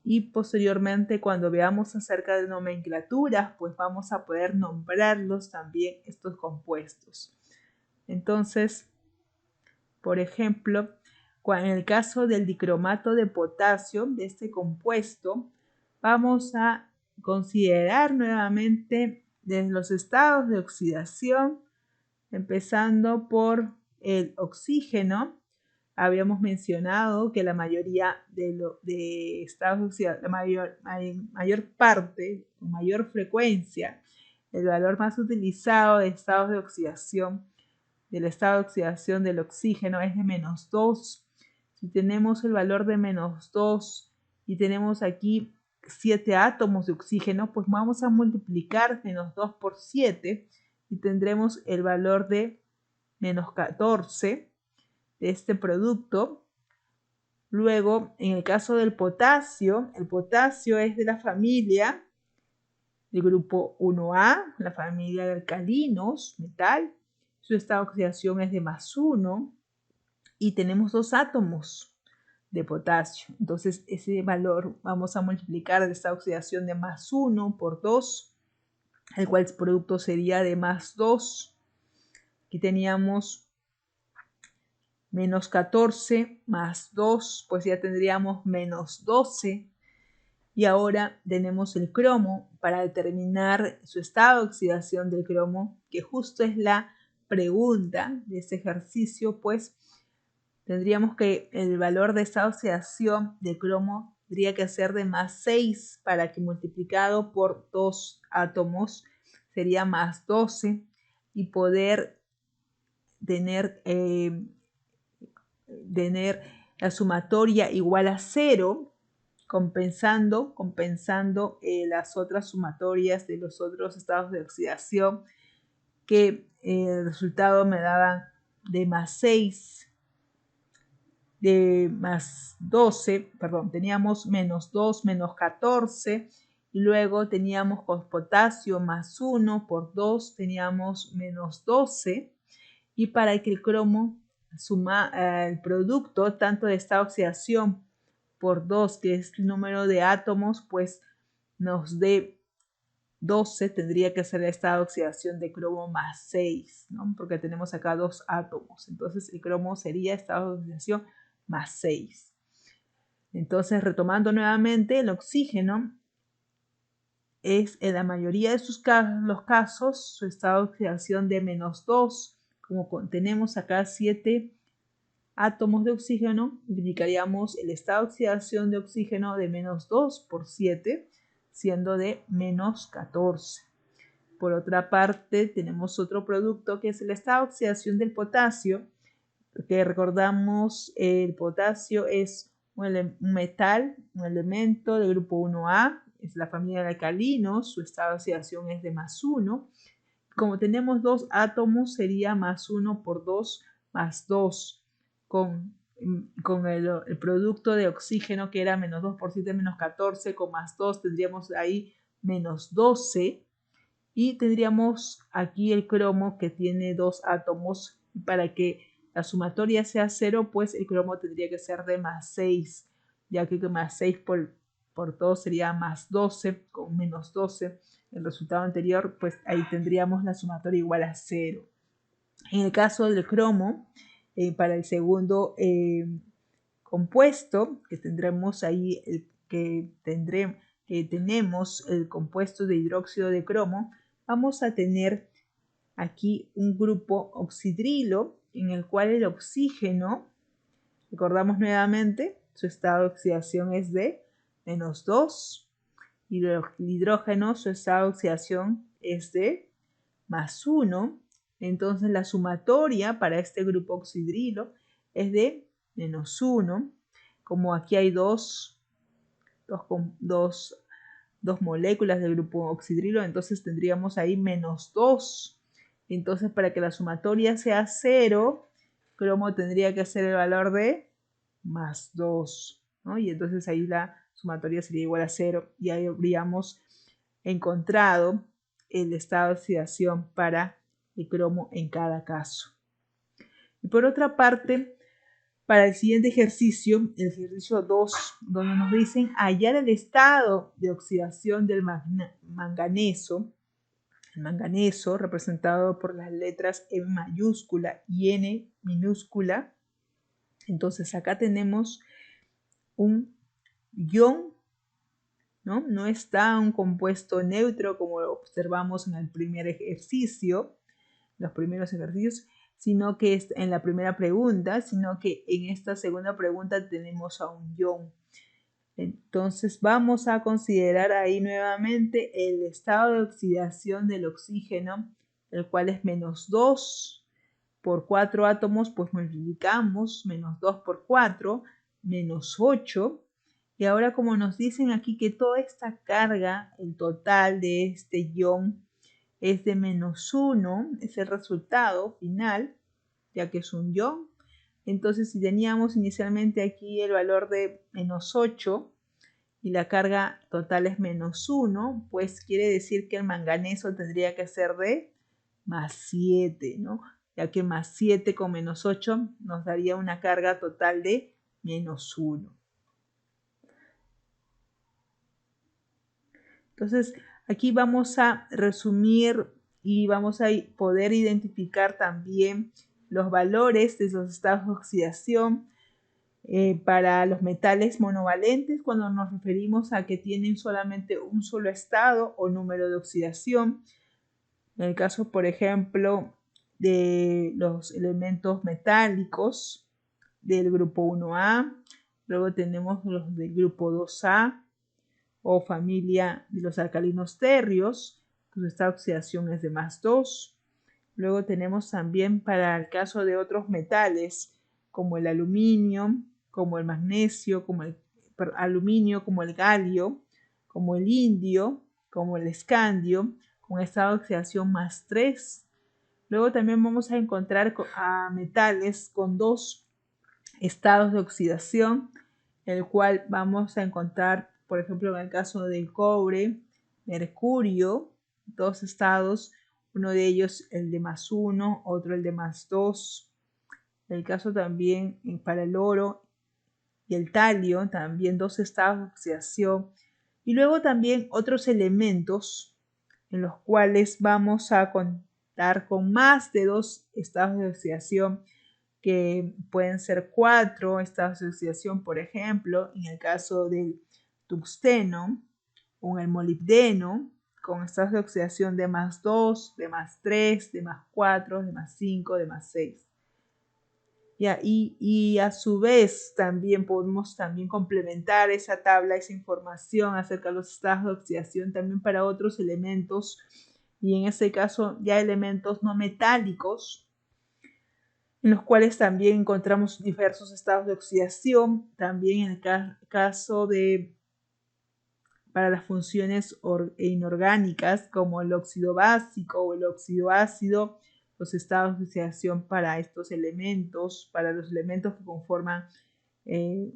y posteriormente cuando veamos acerca de nomenclaturas, pues vamos a poder nombrarlos también estos compuestos. Entonces, por ejemplo, en el caso del dicromato de potasio, de este compuesto, vamos a considerar nuevamente desde los estados de oxidación, empezando por el oxígeno. Habíamos mencionado que la mayoría de estados de oxidación, la mayor parte, con mayor frecuencia, el valor más utilizado de estados de oxidación, del estado de oxidación del oxígeno, es de -2. Si tenemos el valor de -2 y tenemos aquí 7 átomos de oxígeno, pues vamos a multiplicar -2 por 7 y tendremos el valor de -14 de este producto. Luego, en el caso del potasio, el potasio es de la familia del grupo 1A, la familia de alcalinos, metal. Su estado de oxidación es de +1 y tenemos 2 átomos de potasio. Entonces, ese valor vamos a multiplicar el estado de oxidación de +1 por 2, el cual el producto sería de +2. Aquí teníamos -14 más 2, pues ya tendríamos -12. Y ahora tenemos el cromo para determinar su estado de oxidación del cromo, que justo es la pregunta de este ejercicio, pues tendríamos que el valor de estado de oxidación del cromo tendría que ser de +6 para que multiplicado por 2 átomos sería +12 y poder tener la sumatoria igual a 0, compensando las otras sumatorias de los otros estados de oxidación, que el resultado me daban de +6, de +12, perdón, teníamos -2, -14, y luego teníamos con potasio +1 por 2, teníamos -12, y para que el cromo suma el producto tanto de esta oxidación por 2, que es el número de átomos, pues nos dé 12, tendría que ser esta oxidación de cromo +6, ¿no? Porque tenemos acá 2 átomos. Entonces el cromo sería estado de oxidación +6. Entonces, retomando nuevamente, el oxígeno es en la mayoría de los casos su estado de oxidación de -2. Como tenemos acá 7 átomos de oxígeno, multiplicaríamos el estado de oxidación de oxígeno de -2 por 7, siendo de -14. Por otra parte, tenemos otro producto que es el estado de oxidación del potasio, que recordamos el potasio es un metal, un elemento del grupo 1A, es la familia de alcalinos, su estado de oxidación es de +1. Como tenemos dos átomos, sería +1 por 2 más 2, con el producto de oxígeno que era -2 por 7 -14, con +2 tendríamos ahí -12. Y tendríamos aquí el cromo que tiene dos átomos. Para que la sumatoria sea 0, pues el cromo tendría que ser de +6, ya que +6 por 2 sería +12, con -12. El resultado anterior, pues ahí tendríamos la sumatoria igual a 0. En el caso del cromo, para el segundo compuesto, que tendremos ahí, tenemos el compuesto de hidróxido de cromo, vamos a tener aquí un grupo oxidrilo en el cual el oxígeno, recordamos nuevamente, su estado de oxidación es de -2 y el hidrógeno, su estado de oxidación es de +1. Entonces la sumatoria para este grupo oxidrilo es de -1. Como aquí hay dos moléculas del grupo oxidrilo, entonces tendríamos ahí -2. Entonces, para que la sumatoria sea 0, cromo tendría que ser el valor de +2, ¿no? Y entonces ahí la sumatoria sería igual a 0 y ahí habríamos encontrado el estado de oxidación para el cromo en cada caso. Y por otra parte, para el siguiente ejercicio, el ejercicio 2, donde nos dicen hallar el estado de oxidación del manganeso, el manganeso representado por las letras M mayúscula y N minúscula. Entonces acá tenemos un ion, ¿no? No está un compuesto neutro como lo observamos en el primer ejercicio, los primeros ejercicios, sino que es en la primera pregunta, sino que en esta segunda pregunta tenemos a un ion. Entonces vamos a considerar ahí nuevamente el estado de oxidación del oxígeno, el cual es -2 por 4 átomos, pues multiplicamos -2 por 4, -8. Y ahora como nos dicen aquí que toda esta carga, el total de este ion es de -1, es el resultado final, ya que es un ion. Entonces si teníamos inicialmente aquí el valor de -8 y la carga total es -1, pues quiere decir que el manganeso tendría que ser de +7, ¿no? Ya que +7 con -8 nos daría una carga total de -1. Entonces, aquí vamos a resumir y vamos a poder identificar también los valores de esos estados de oxidación para los metales monovalentes cuando nos referimos a que tienen solamente un solo estado o número de oxidación. En el caso, por ejemplo, de los elementos metálicos del grupo 1A, luego tenemos los del grupo 2A o familia de los alcalinos tercios, su estado de oxidación es de +2. Luego tenemos también para el caso de otros metales como el aluminio, como el magnesio, como el aluminio, como el galio, como el indio, como el escandio, con estado de oxidación +3. Luego también vamos a encontrar a metales con dos estados de oxidación, el cual vamos a encontrar, por ejemplo, en el caso del cobre, mercurio, dos estados, uno de ellos el de +1, otro el de +2. El caso también para el oro y el talio, también dos estados de oxidación. Y luego también otros elementos en los cuales vamos a contar con más de dos estados de oxidación, que pueden ser 4 estados de oxidación, por ejemplo, en el caso del tungsteno, con el molibdeno, con estados de oxidación de +2, de +3, de +4, de +5, de +6. Y a su vez también podemos complementar esa tabla, esa información acerca de los estados de oxidación también para otros elementos, y en este caso ya elementos no metálicos, en los cuales también encontramos diversos estados de oxidación. También en el caso de para las funciones inorgánicas como el óxido básico o el óxido ácido, los estados de oxidación para estos elementos, para los elementos que conforman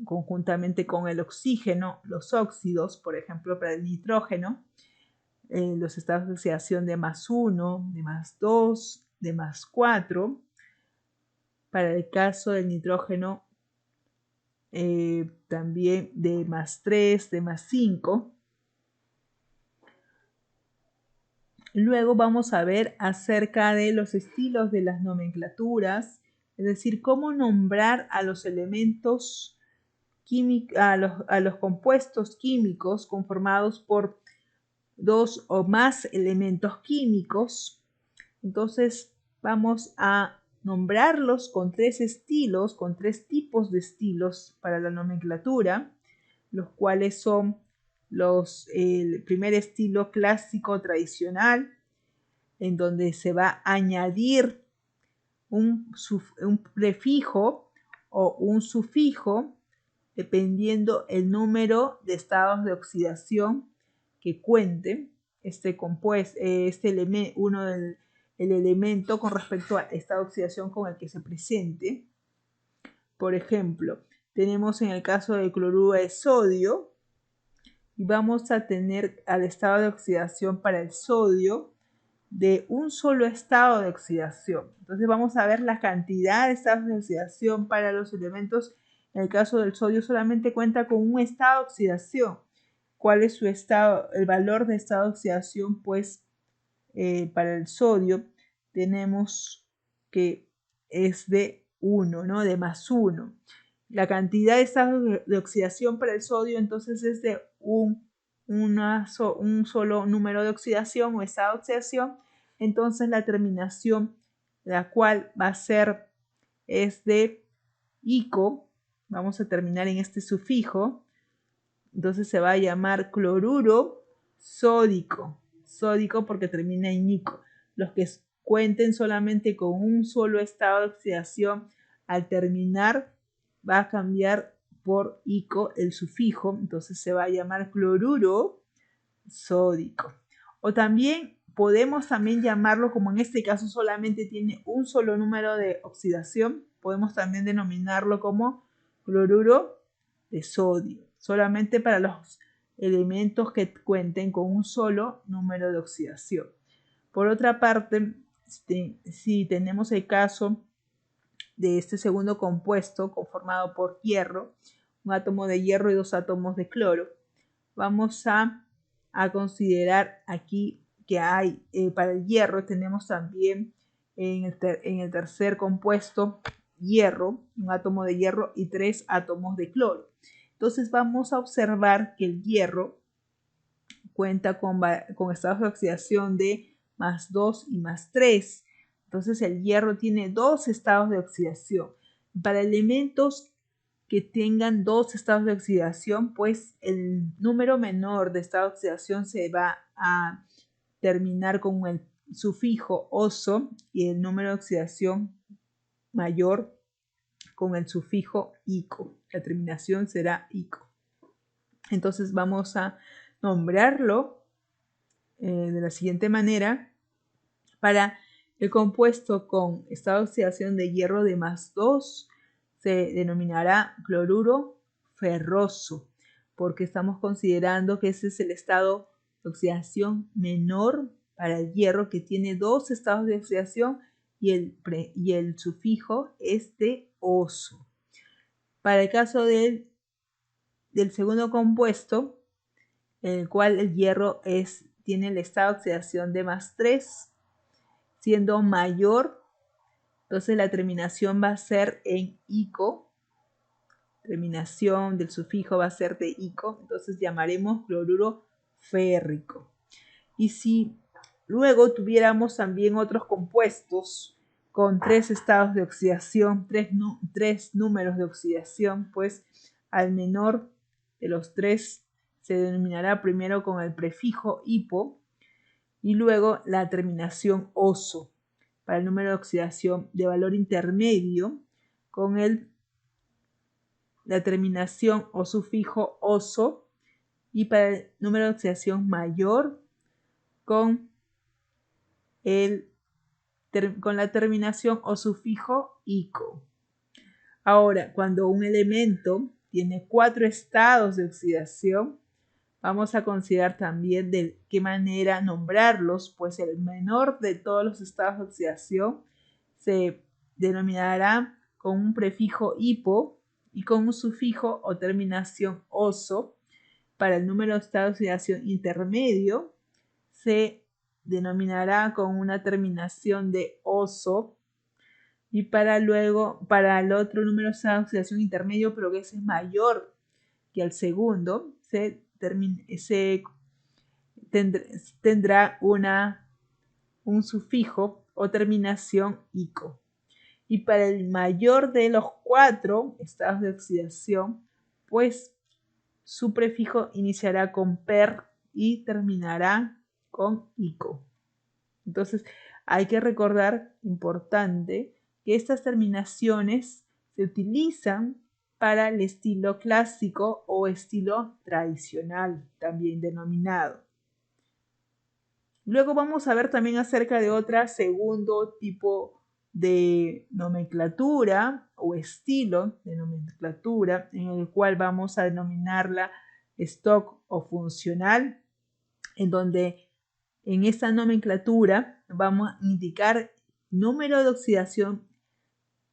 conjuntamente con el oxígeno, los óxidos, por ejemplo, para el nitrógeno, los estados de oxidación de +1, de +2, de +4. Para el caso del nitrógeno, también de +3, de +5. Luego vamos a ver acerca de los estilos de las nomenclaturas, es decir, cómo nombrar a los elementos químicos, a los compuestos químicos conformados por 2 o más elementos químicos. Entonces vamos a nombrarlos con 3 estilos, con 3 tipos de estilos para la nomenclatura, los cuales son el primer estilo clásico tradicional, en donde se va a añadir un prefijo o un sufijo dependiendo el número de estados de oxidación que cuente este compuesto, el elemento con respecto al estado de oxidación con el que se presente. Por ejemplo, tenemos en el caso del cloruro de sodio, y vamos a tener al estado de oxidación para el sodio de un solo estado de oxidación. Entonces vamos a ver la cantidad de estados de oxidación para los elementos. En el caso del sodio solamente cuenta con un estado de oxidación. ¿Cuál es su estado? El valor de estado de oxidación, pues para el sodio tenemos que es de 1, ¿no? De +1. La cantidad de estados de oxidación para el sodio entonces es de un solo número de oxidación o estado de oxidación. Entonces la terminación, la cual va a ser es de ico. Vamos a terminar en este sufijo. Entonces se va a llamar cloruro sódico. Sódico porque termina en ico. Los que cuenten solamente con un solo estado de oxidación, al terminar va a cambiar por ico el sufijo. Entonces se va a llamar cloruro sódico. O también podemos llamarlo, como en este caso solamente tiene un solo número de oxidación, podemos también denominarlo como cloruro de sodio, solamente para los elementos que cuenten con un solo número de oxidación. Por otra parte, si tenemos el caso de este segundo compuesto conformado por hierro, un átomo de hierro y 2 átomos de cloro, vamos a considerar aquí que hay para el hierro tenemos también en el tercer compuesto hierro, un átomo de hierro y 3 átomos de cloro. Entonces vamos a observar que el hierro cuenta con estados de oxidación de +2 y +3. Entonces el hierro tiene 2 estados de oxidación. Para elementos que tengan 2 estados de oxidación, pues el número menor de estado de oxidación se va a terminar con el sufijo oso y el número de oxidación mayor con el sufijo ico. La terminación será ico. Entonces vamos a nombrarlo de la siguiente manera. Para el compuesto con estado de oxidación de hierro de +2 se denominará cloruro ferroso, porque estamos considerando que ese es el estado de oxidación menor para el hierro, que tiene 2 estados de oxidación y el sufijo es de oso. Para el caso del segundo compuesto, en el cual el hierro tiene el estado de oxidación de +3, siendo mayor, entonces la terminación va a ser en ico, terminación del sufijo va a ser de ico, entonces llamaremos cloruro férrico. Y si luego tuviéramos también otros compuestos con 3 estados de oxidación, tres números de oxidación, pues al menor de los 3 se denominará primero con el prefijo hipo y luego la terminación oso para el número de oxidación de valor intermedio con la terminación o sufijo oso y para el número de oxidación mayor con la terminación o sufijo ico. Ahora, cuando un elemento tiene 4 estados de oxidación, vamos a considerar también de qué manera nombrarlos, pues el menor de todos los estados de oxidación se denominará con un prefijo hipo y con un sufijo o terminación oso. Para el número de estados de oxidación intermedio se denominará con una terminación de oso y para el otro número de estados de oxidación intermedio, pero que ese es mayor que el segundo, tendrá un sufijo o terminación ico. Y para el mayor de los 4 estados de oxidación, pues su prefijo iniciará con per y terminará con ico. Entonces hay que recordar, importante, que estas terminaciones se utilizan para el estilo clásico o estilo tradicional, también denominado. Luego vamos a ver también acerca de otro segundo tipo de nomenclatura o estilo de nomenclatura en el cual vamos a denominarla stock o funcional, en donde en esta nomenclatura vamos a indicar número de oxidación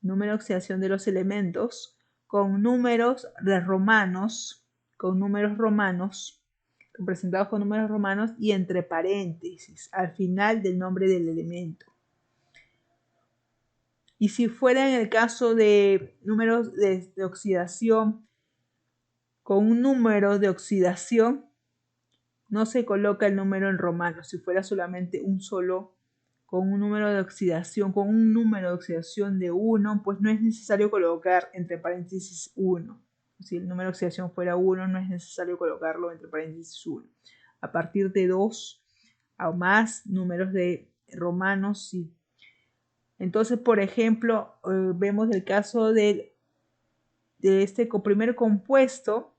de los elementos con números romanos, representados con números romanos y entre paréntesis al final del nombre del elemento. Y si fuera en el caso de números de oxidación con un número de oxidación, no se coloca el número en romano. Si fuera solamente un solo con un número de oxidación, de 1, pues no es necesario colocar entre paréntesis 1. Si el número de oxidación fuera 1, no es necesario colocarlo entre paréntesis 1. A partir de 2 o más números de romanos, sí. Entonces, por ejemplo, vemos el caso de este primer compuesto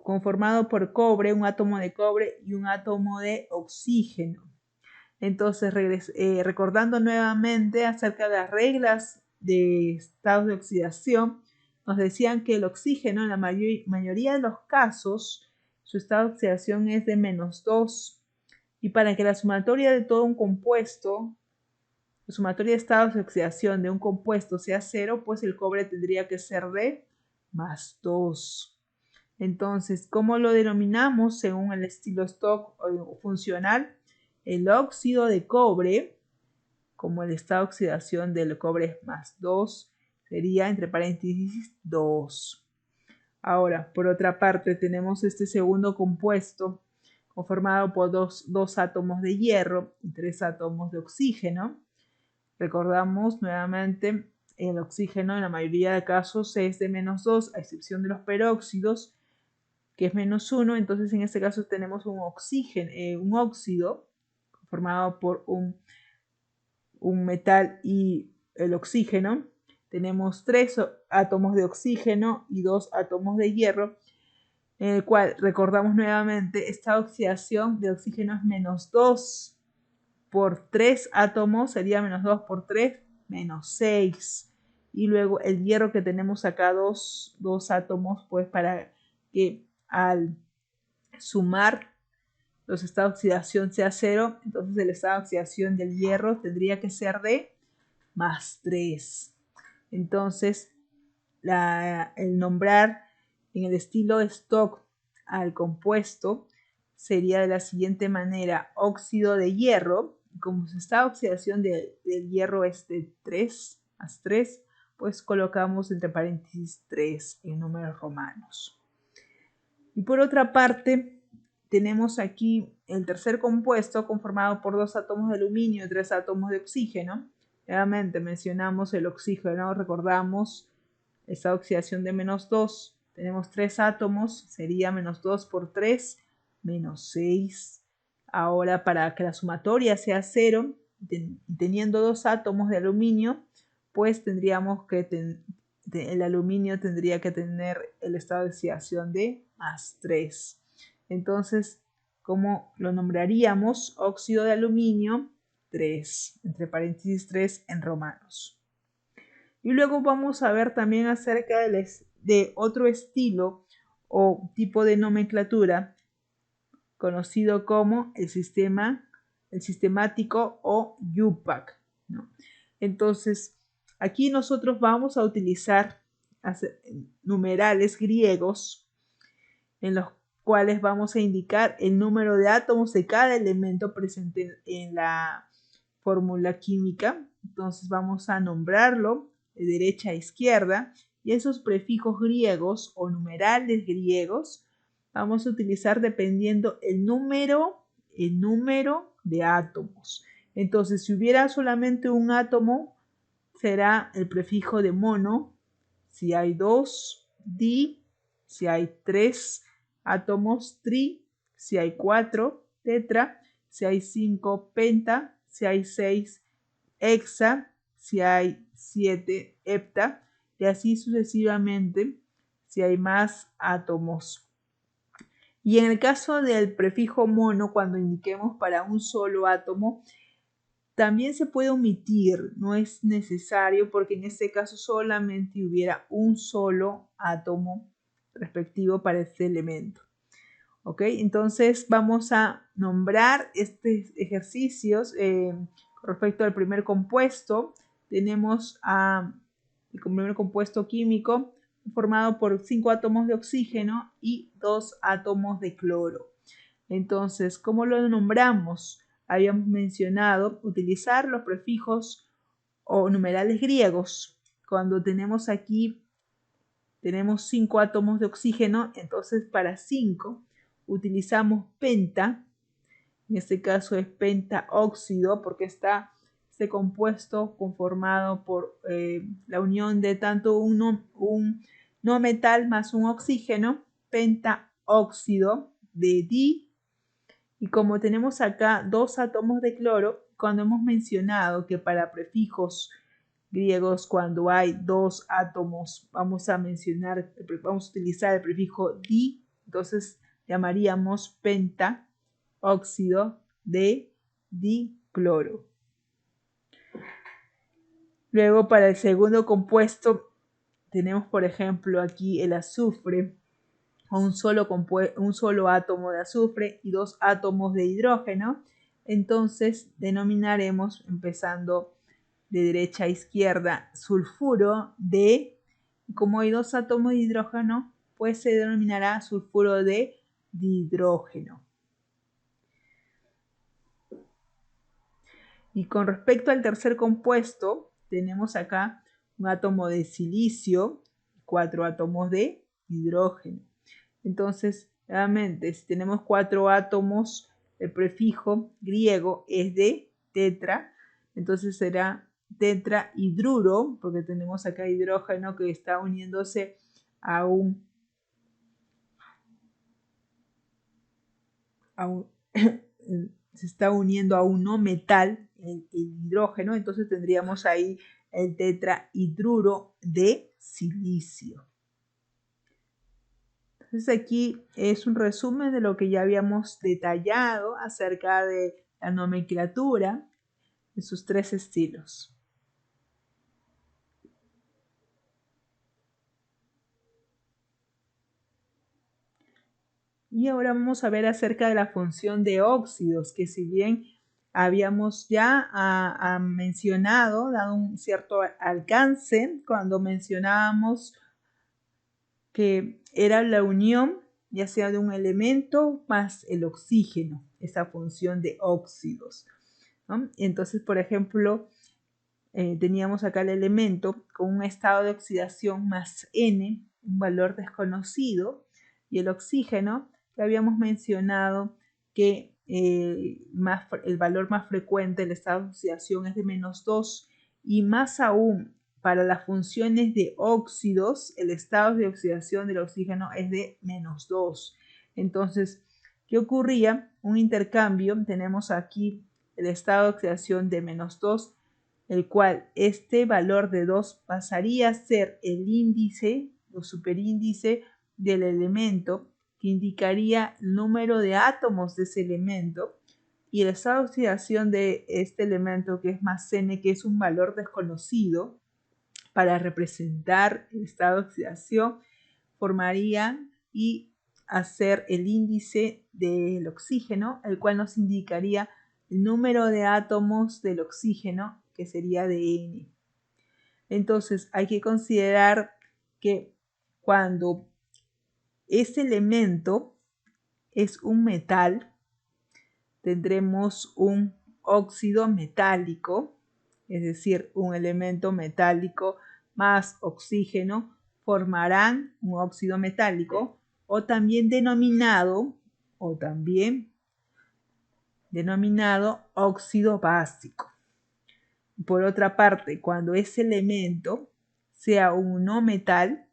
conformado por cobre, un átomo de cobre y un átomo de oxígeno. Entonces, recordando nuevamente acerca de las reglas de estados de oxidación, nos decían que el oxígeno, en la mayoría de los casos, su estado de oxidación es de -2. Y para que la sumatoria de todo un compuesto, la sumatoria de estados de oxidación de un compuesto sea 0, pues el cobre tendría que ser de +2. Entonces, ¿cómo lo denominamos según el estilo stock o funcional? El óxido de cobre, como el estado de oxidación del cobre es +2, sería entre paréntesis 2. Ahora, por otra parte, tenemos este segundo compuesto conformado por dos átomos de hierro y 3 átomos de oxígeno. Recordamos nuevamente, el oxígeno en la mayoría de casos es de -2, a excepción de los peróxidos, que es -1. Entonces, en este caso tenemos un óxido formado por un metal y el oxígeno. Tenemos 3 átomos de oxígeno y 2 átomos de hierro, en el cual recordamos nuevamente esta oxidación de oxígeno es -2 por 3 átomos, sería -2 por 3, -6. Y luego el hierro que tenemos acá, dos átomos, pues para que al sumar los estados de oxidación sea 0, entonces el estado de oxidación del hierro tendría que ser de +3. Entonces, el nombrar en el estilo stock al compuesto sería de la siguiente manera: óxido de hierro. Como su estado de oxidación del hierro es de 3, +3, pues colocamos entre paréntesis 3 en números romanos. Y por otra parte, tenemos aquí el tercer compuesto conformado por 2 átomos de aluminio y 3 átomos de oxígeno. Nuevamente mencionamos el oxígeno, recordamos esa oxidación de -2. Tenemos 3 átomos, sería -2 por 3, -6. Ahora, para que la sumatoria sea 0, teniendo 2 átomos de aluminio, pues tendríamos que el aluminio tendría que tener el estado de oxidación de +3. Entonces, ¿cómo lo nombraríamos? Óxido de aluminio 3, entre paréntesis 3 en romanos. Y luego vamos a ver también acerca de otro estilo o tipo de nomenclatura conocido como el sistemático o UPAC, ¿no? Entonces, aquí nosotros vamos a utilizar numerales griegos en los cuales vamos a indicar el número de átomos de cada elemento presente en la fórmula química. Entonces vamos a nombrarlo de derecha a izquierda y esos prefijos griegos o numerales griegos vamos a utilizar dependiendo el número de átomos. Entonces, si hubiera solamente un átomo, será el prefijo de mono. Si hay 2, di. Si hay 3 átomos, tri. Si hay 4, tetra. Si hay 5, penta. Si hay 6, hexa. Si hay 7, hepta. Y así sucesivamente si hay más átomos. Y en el caso del prefijo mono, cuando indiquemos para un solo átomo, también se puede omitir, no es necesario porque en este caso solamente hubiera un solo átomo respectivo para este elemento. ¿Ok? Entonces vamos a nombrar estos ejercicios con respecto al primer compuesto. Tenemos el primer compuesto químico formado por 5 átomos de oxígeno y 2 átomos de cloro. Entonces, ¿cómo lo nombramos? Habíamos mencionado utilizar los prefijos o numerales griegos. Cuando tenemos aquí, tenemos 5 átomos de oxígeno, entonces para 5 utilizamos penta. En este caso es pentaóxido porque está este compuesto conformado por la unión de tanto un no metal más un oxígeno, pentaóxido de di. Y como tenemos acá 2 átomos de cloro, cuando hemos mencionado que para prefijos griegos, cuando hay 2 átomos, vamos a utilizar el prefijo di, entonces llamaríamos pentaóxido de dicloro. Luego, para el segundo compuesto, tenemos por ejemplo aquí el azufre, un solo átomo de azufre y 2 átomos de hidrógeno. Entonces denominaremos, empezando de derecha a izquierda, sulfuro de, como hay 2 átomos de hidrógeno, pues se denominará sulfuro de dihidrógeno. Y con respecto al tercer compuesto, tenemos acá un átomo de silicio, 4 átomos de hidrógeno. Entonces, nuevamente, si tenemos 4 átomos, el prefijo griego es de tetra, entonces será tetrahidruro, porque tenemos acá hidrógeno que está uniéndose a un se está uniendo a un no metal, el hidrógeno, entonces tendríamos ahí el tetrahidruro de silicio. Entonces aquí es un resumen de lo que ya habíamos detallado acerca de la nomenclatura en sus 3 estilos. Y ahora vamos a ver acerca de la función de óxidos, que si bien habíamos ya mencionado, dado un cierto alcance cuando mencionábamos que era la unión ya sea de un elemento más el oxígeno, esa función de óxidos, ¿no? Entonces, por ejemplo, teníamos acá el elemento con un estado de oxidación más N, un valor desconocido. y el oxígeno, que habíamos mencionado que el valor más frecuente del estado de oxidación es de -2, y más aún para las funciones de óxidos, el estado de oxidación del oxígeno es de -2. Entonces, ¿qué ocurría? Un intercambio, tenemos aquí el estado de oxidación de -2, el cual este valor de 2 pasaría a ser el índice o superíndice del elemento, que indicaría el número de átomos de ese elemento, y el estado de oxidación de este elemento, que es más N, que es un valor desconocido, para representar el estado de oxidación, formaría y hacer el índice del oxígeno, el cual nos indicaría el número de átomos del oxígeno, que sería de N. Entonces hay que considerar que cuando este elemento es un metal, tendremos un óxido metálico, es decir, un elemento metálico más oxígeno formarán un óxido metálico, o también denominado óxido básico. Por otra parte, cuando ese elemento sea un no metal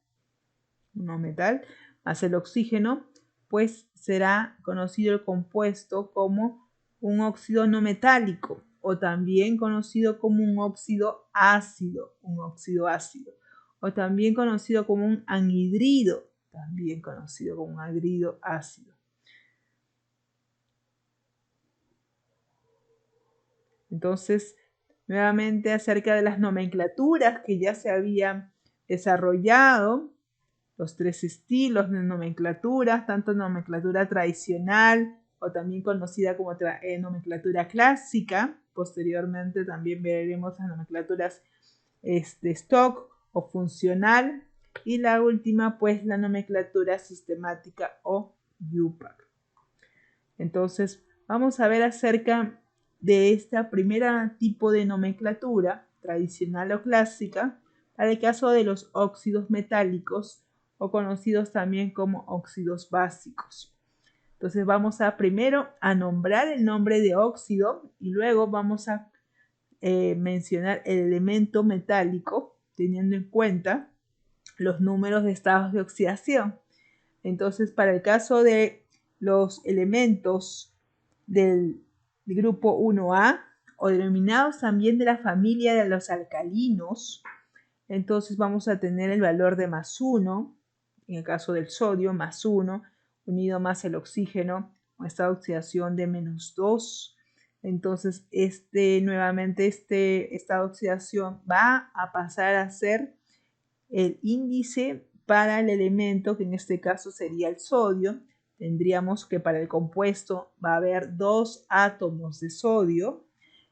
más el oxígeno, pues será conocido el compuesto como un óxido no metálico, o también conocido como un óxido ácido, o también conocido como un anhidrido, ácido. Entonces, nuevamente acerca de las nomenclaturas que ya se habían desarrollado, los 3 estilos de nomenclaturas, tanto nomenclatura tradicional o también conocida como nomenclatura clásica. Posteriormente también veremos las nomenclaturas de stock o funcional, y la última pues la nomenclatura sistemática o UPAC. Entonces vamos a ver acerca de esta primera tipo de nomenclatura tradicional o clásica para el caso de los óxidos metálicos, o conocidos también como óxidos básicos. Entonces vamos a primero a nombrar el nombre de óxido, y luego vamos a mencionar el elemento metálico teniendo en cuenta los números de estados de oxidación. Entonces, para el caso de los elementos del grupo 1A, o denominados también de la familia de los alcalinos, entonces vamos a tener el valor de +1, en el caso del sodio, +1, unido más el oxígeno, con estado de oxidación de -2. Entonces, nuevamente este estado de oxidación va a pasar a ser el índice para el elemento, que en este caso sería el sodio. Tendríamos que para el compuesto va a haber 2 átomos de sodio,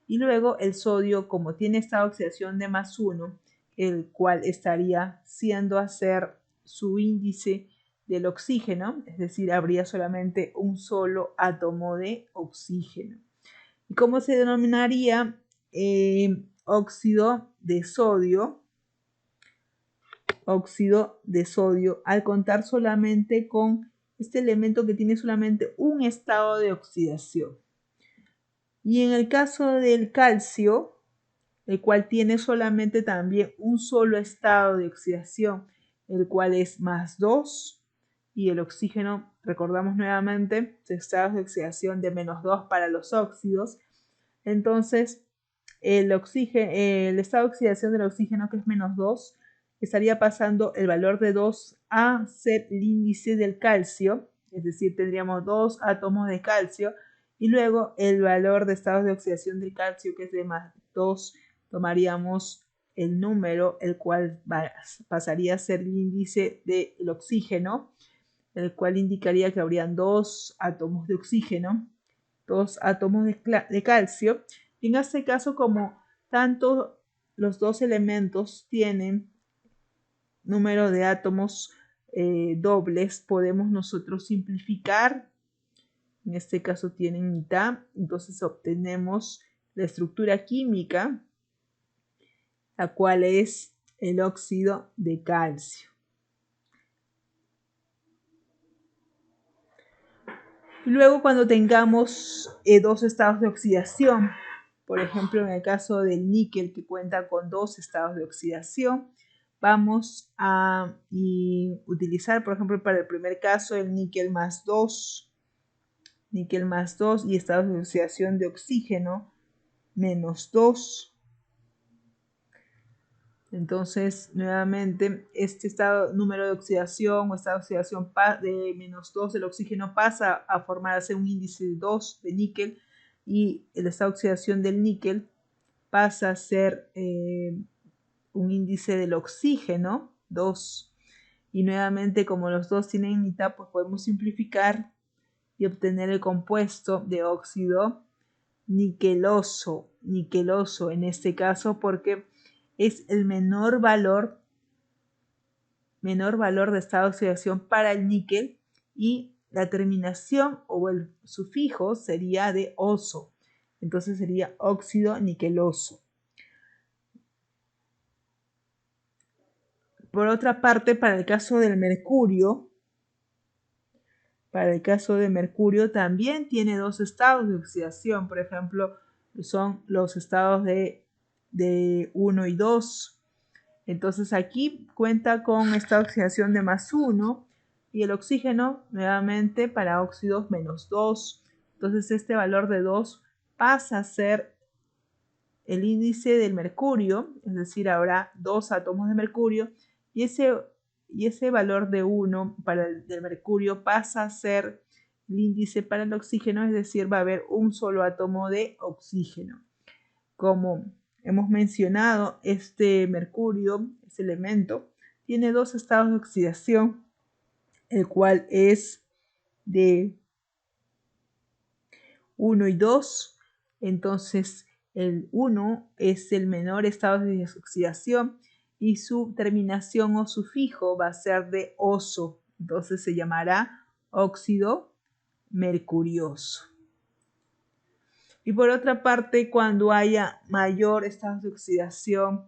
y luego el sodio, como tiene esta oxidación de +1, el cual estaría siendo a ser su índice del oxígeno, es decir, habría solamente un solo átomo de oxígeno. ¿Y cómo se denominaría óxido de sodio? Óxido de sodio, al contar solamente con este elemento que tiene solamente un estado de oxidación. Y en el caso del calcio, el cual tiene solamente también un solo estado de oxidación, el cual es +2, y el oxígeno, recordamos nuevamente, estados de oxidación de -2 para los óxidos. Entonces, el estado de oxidación del oxígeno, que es -2, estaría pasando el valor de 2 a ser el índice del calcio, es decir, tendríamos 2 átomos de calcio, y luego el valor de estados de oxidación del calcio, que es de +2, tomaríamos el número, el cual pasaría a ser el índice del oxígeno, el cual indicaría que habrían 2 átomos de oxígeno, 2 átomos de calcio. Y en este caso, como tanto los dos elementos tienen número de átomos dobles, podemos nosotros simplificar. En este caso tienen mitad, entonces obtenemos la estructura química, la cual es el óxido de calcio. Y luego cuando tengamos dos estados de oxidación, por ejemplo en el caso del níquel que cuenta con dos estados de oxidación, vamos a utilizar, por ejemplo, para el primer caso el níquel más 2 y estados de oxidación de oxígeno menos 2. Entonces, nuevamente, este número de oxidación o estado de oxidación de menos 2 del oxígeno pasa a formarse un índice de 2 de níquel y el estado de oxidación del níquel pasa a ser un índice del oxígeno 2. Y nuevamente, como los dos tienen mitad, pues podemos simplificar y obtener el compuesto de óxido niqueloso en este caso porque es el menor valor de estado de oxidación para el níquel y la terminación o el sufijo sería de oso. Entonces sería óxido niqueloso. Por otra parte, para el caso del mercurio, también tiene dos estados de oxidación. Por ejemplo, son los estados de 1 y 2. Entonces aquí cuenta con esta oxidación de más 1 y el oxígeno nuevamente para óxidos menos 2. Entonces este valor de 2 pasa a ser el índice del mercurio, es decir, habrá 2 átomos de mercurio y ese valor de 1 para el del mercurio pasa a ser el índice para el oxígeno, es decir, va a haber un solo átomo de oxígeno. Como hemos mencionado, este mercurio, este elemento, tiene dos estados de oxidación, el cual es de 1 y 2. Entonces, el 1 es el menor estado de oxidación y su terminación o sufijo va a ser de oso. Entonces se llamará óxido mercurioso. Y por otra parte, cuando haya mayor estado de oxidación,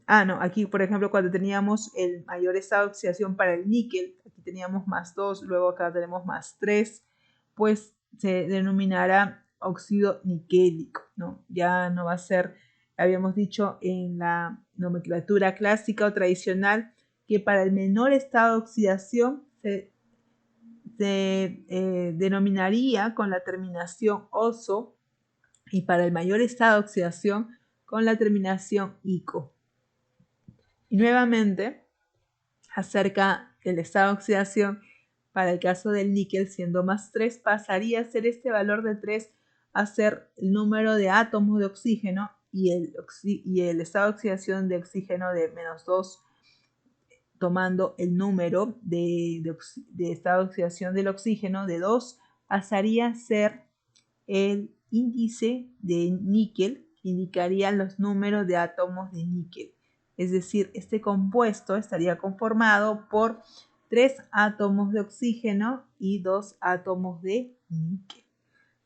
aquí por ejemplo cuando teníamos el mayor estado de oxidación para el níquel, aquí teníamos más 2, luego acá tenemos más 3, pues se denominará óxido niquélico, ¿no? Ya no va a ser, habíamos dicho en la nomenclatura clásica o tradicional, que para el menor estado de oxidación se denominaría con la terminación oso y para el mayor estado de oxidación con la terminación ico. Y nuevamente, acerca del estado de oxidación, para el caso del níquel, siendo más 3, pasaría a ser este valor de 3 a ser el número de átomos de oxígeno y el estado de oxidación de oxígeno de menos 2, tomando el número de estado de oxidación del oxígeno de 2, pasaría a ser el índice de níquel, que indicaría los números de átomos de níquel. Es decir, este compuesto estaría conformado por 3 átomos de oxígeno y 2 átomos de níquel.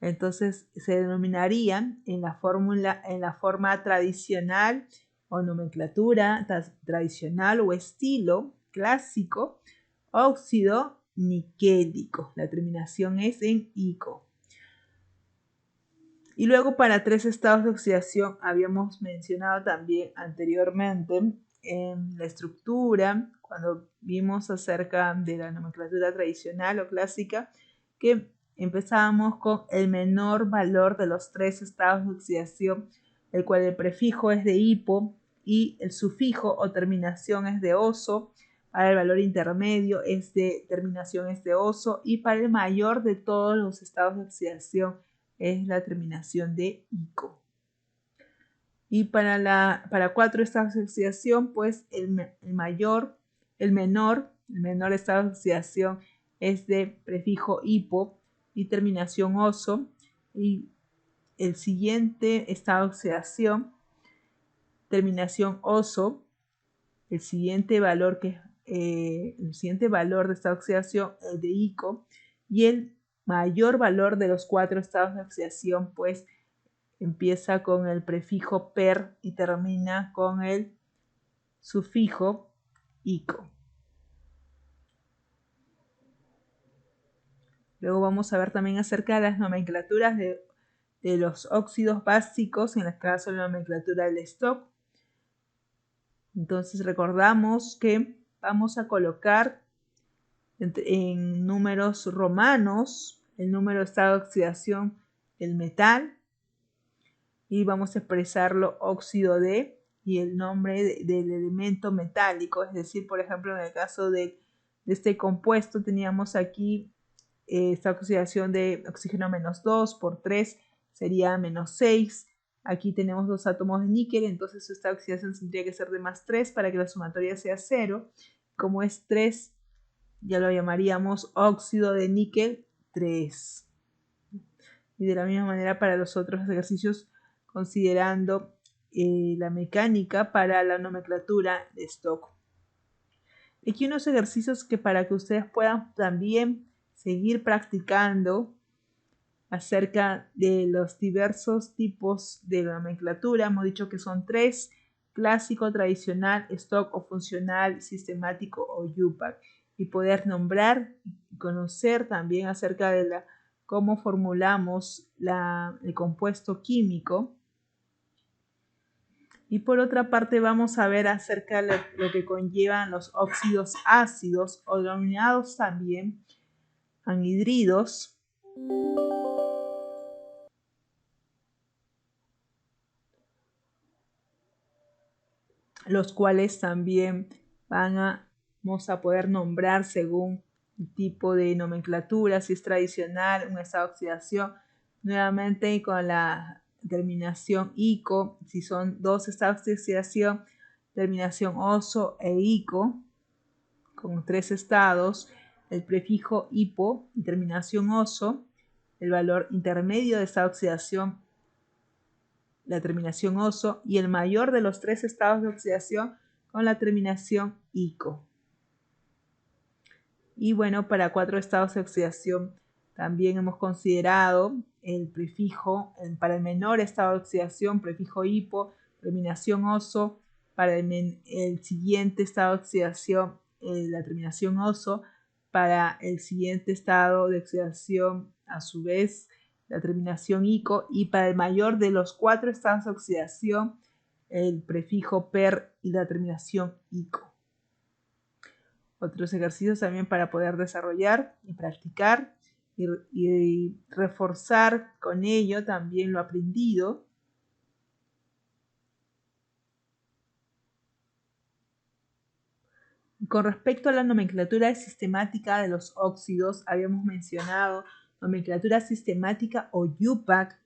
Entonces se denominarían en la forma tradicional o nomenclatura tradicional o estilo clásico, óxido niquélico. La terminación es en ico. Y luego para 3 estados de oxidación habíamos mencionado también anteriormente en la estructura, cuando vimos acerca de la nomenclatura tradicional o clásica, que empezábamos con el menor valor de los 3 estados de oxidación, el cual el prefijo es de hipo y el sufijo o terminación es de oso. Para el valor intermedio terminación es de oso y para el mayor de todos los estados de oxidación es la terminación de ico. Y para 4 estados de oxidación, pues el menor estado de oxidación es de prefijo hipo y terminación oso. Y el siguiente estado de oxidación, terminación oso, el siguiente valor de estado de oxidación es de ico y el mayor valor de los 4 estados de oxidación, pues empieza con el prefijo per y termina con el sufijo ico. Luego vamos a ver también acerca de las nomenclaturas de los óxidos básicos, en el caso de la nomenclatura del stock. Entonces recordamos que vamos a colocar en números romanos el número de estado de oxidación del metal y vamos a expresarlo óxido de y el nombre del elemento metálico. Es decir, por ejemplo, en el caso de este compuesto teníamos aquí esta oxidación de oxígeno -2 por 3 sería -6. Aquí tenemos 2 átomos de níquel, entonces esta oxidación tendría que ser de +3 para que la sumatoria sea 0. Como es 3, ya lo llamaríamos óxido de níquel 3. Y de la misma manera para los otros ejercicios, considerando la mecánica para la nomenclatura de stock. Aquí unos ejercicios que para que ustedes puedan también seguir practicando acerca de los diversos tipos de nomenclatura. Hemos dicho que son 3: clásico, tradicional, stock o funcional, sistemático o UPAC. Y poder nombrar y conocer también acerca de cómo formulamos el compuesto químico. Y por otra parte vamos a ver acerca de lo que conllevan los óxidos ácidos o denominados también anhidridos, los cuales también vamos a poder nombrar según el tipo de nomenclatura, si es tradicional, un estado de oxidación, nuevamente con la terminación ico, si son 2 estados de oxidación, terminación oso e ico, con 3 estados, el prefijo hipo y terminación oso, el valor intermedio de estado de oxidación, la terminación oso, y el mayor de los 3 estados de oxidación con la terminación ico. Y bueno, para 4 estados de oxidación también hemos considerado el prefijo, para el menor estado de oxidación, prefijo hipo, terminación oso, para el siguiente estado de oxidación, la terminación oso, para el siguiente estado de oxidación, a su vez, la terminación ico, y para el mayor de los 4 estados de oxidación, el prefijo per y la terminación ico. Otros ejercicios también para poder desarrollar y practicar y reforzar con ello también lo aprendido. Con respecto a la nomenclatura sistemática de los óxidos, habíamos mencionado nomenclatura sistemática o UPAC,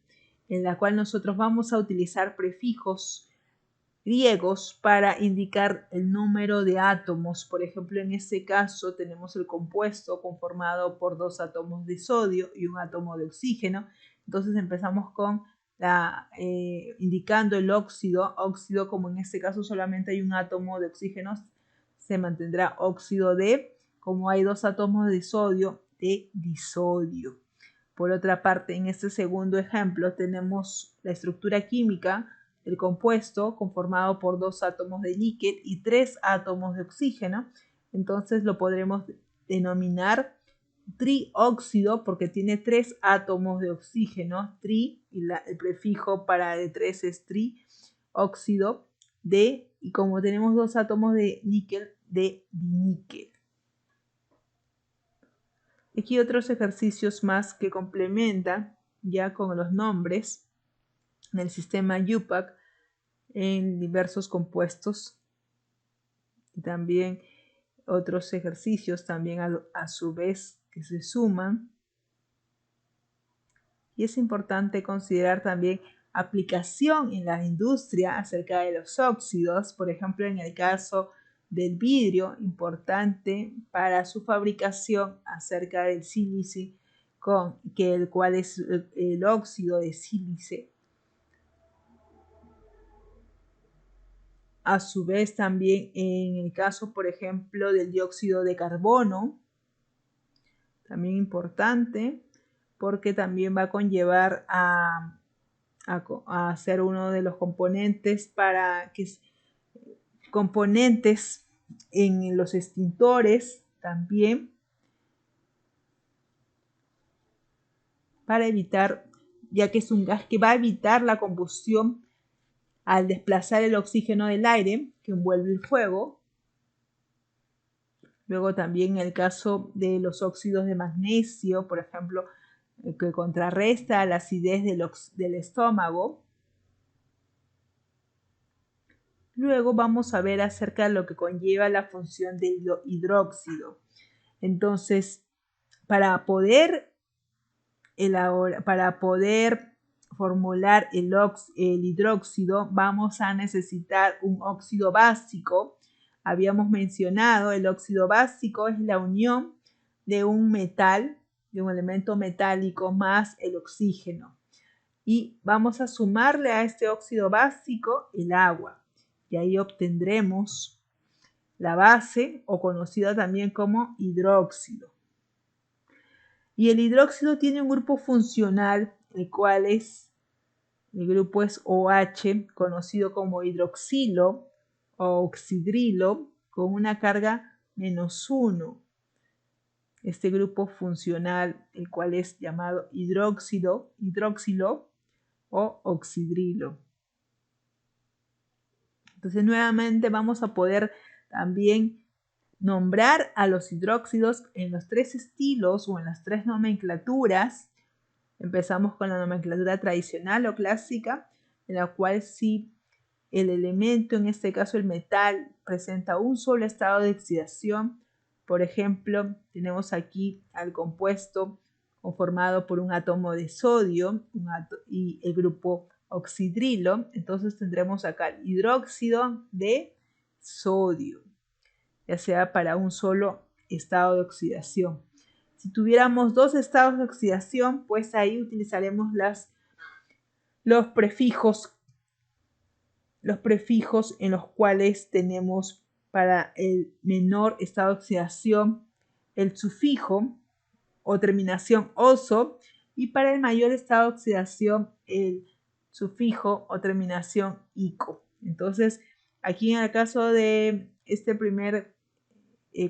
en la cual nosotros vamos a utilizar prefijos griegos para indicar el número de átomos. Por ejemplo, en este caso tenemos el compuesto conformado por 2 átomos de sodio y un átomo de oxígeno. Entonces empezamos con indicando el óxido, como en este caso solamente hay un átomo de oxígeno, se mantendrá óxido de, como hay 2 átomos de sodio, de disodio. Por otra parte, en este segundo ejemplo tenemos la estructura química del compuesto conformado por 2 átomos de níquel y 3 átomos de oxígeno. Entonces lo podremos denominar trióxido porque tiene 3 átomos de oxígeno, tri, y el prefijo para de 3 es trióxido de, y como tenemos 2 átomos de níquel, de diníquel. Aquí otros ejercicios más que complementan ya con los nombres en el sistema UPAC en diversos compuestos, y también otros ejercicios también a su vez que se suman. Y es importante considerar también aplicación en la industria acerca de los óxidos, por ejemplo en el caso del vidrio, importante para su fabricación acerca del sílice, el cual es el óxido de sílice. A su vez también en el caso, por ejemplo, del dióxido de carbono, también importante porque también va a conllevar a ser uno de los componentes componentes en los extintores también. para evitar, ya que es un gas que va a evitar la combustión al desplazar el oxígeno del aire que envuelve el fuego. Luego también en el caso de los óxidos de magnesio, por ejemplo, que contrarresta la acidez del estómago. Luego vamos a ver acerca de lo que conlleva la función del hidróxido. Entonces, para poder formular el hidróxido, vamos a necesitar un óxido básico. Habíamos mencionado, el óxido básico es la unión de un metal, de un elemento metálico más el oxígeno. Y vamos a sumarle a este óxido básico el agua. Y ahí obtendremos la base, o conocida también como hidróxido. Y el hidróxido tiene un grupo funcional, el grupo es OH, conocido como hidroxilo o oxidrilo, con una carga -1. Este grupo funcional, el cual es llamado hidróxilo o oxidrilo. Entonces, nuevamente vamos a poder también nombrar a los hidróxidos en los 3 estilos o en las 3 nomenclaturas. Empezamos con la nomenclatura tradicional o clásica, en la cual si el elemento, en este caso el metal, presenta un solo estado de oxidación, por ejemplo, tenemos aquí al compuesto conformado por un átomo de sodio y el grupo oxidrilo, entonces tendremos acá el hidróxido de sodio, ya sea para un solo estado de oxidación. Si tuviéramos 2 estados de oxidación, pues ahí utilizaremos los prefijos en los cuales tenemos para el menor estado de oxidación el sufijo o terminación oso, y para el mayor estado de oxidación el sufijo o terminación ico. Entonces, aquí en el caso de este primer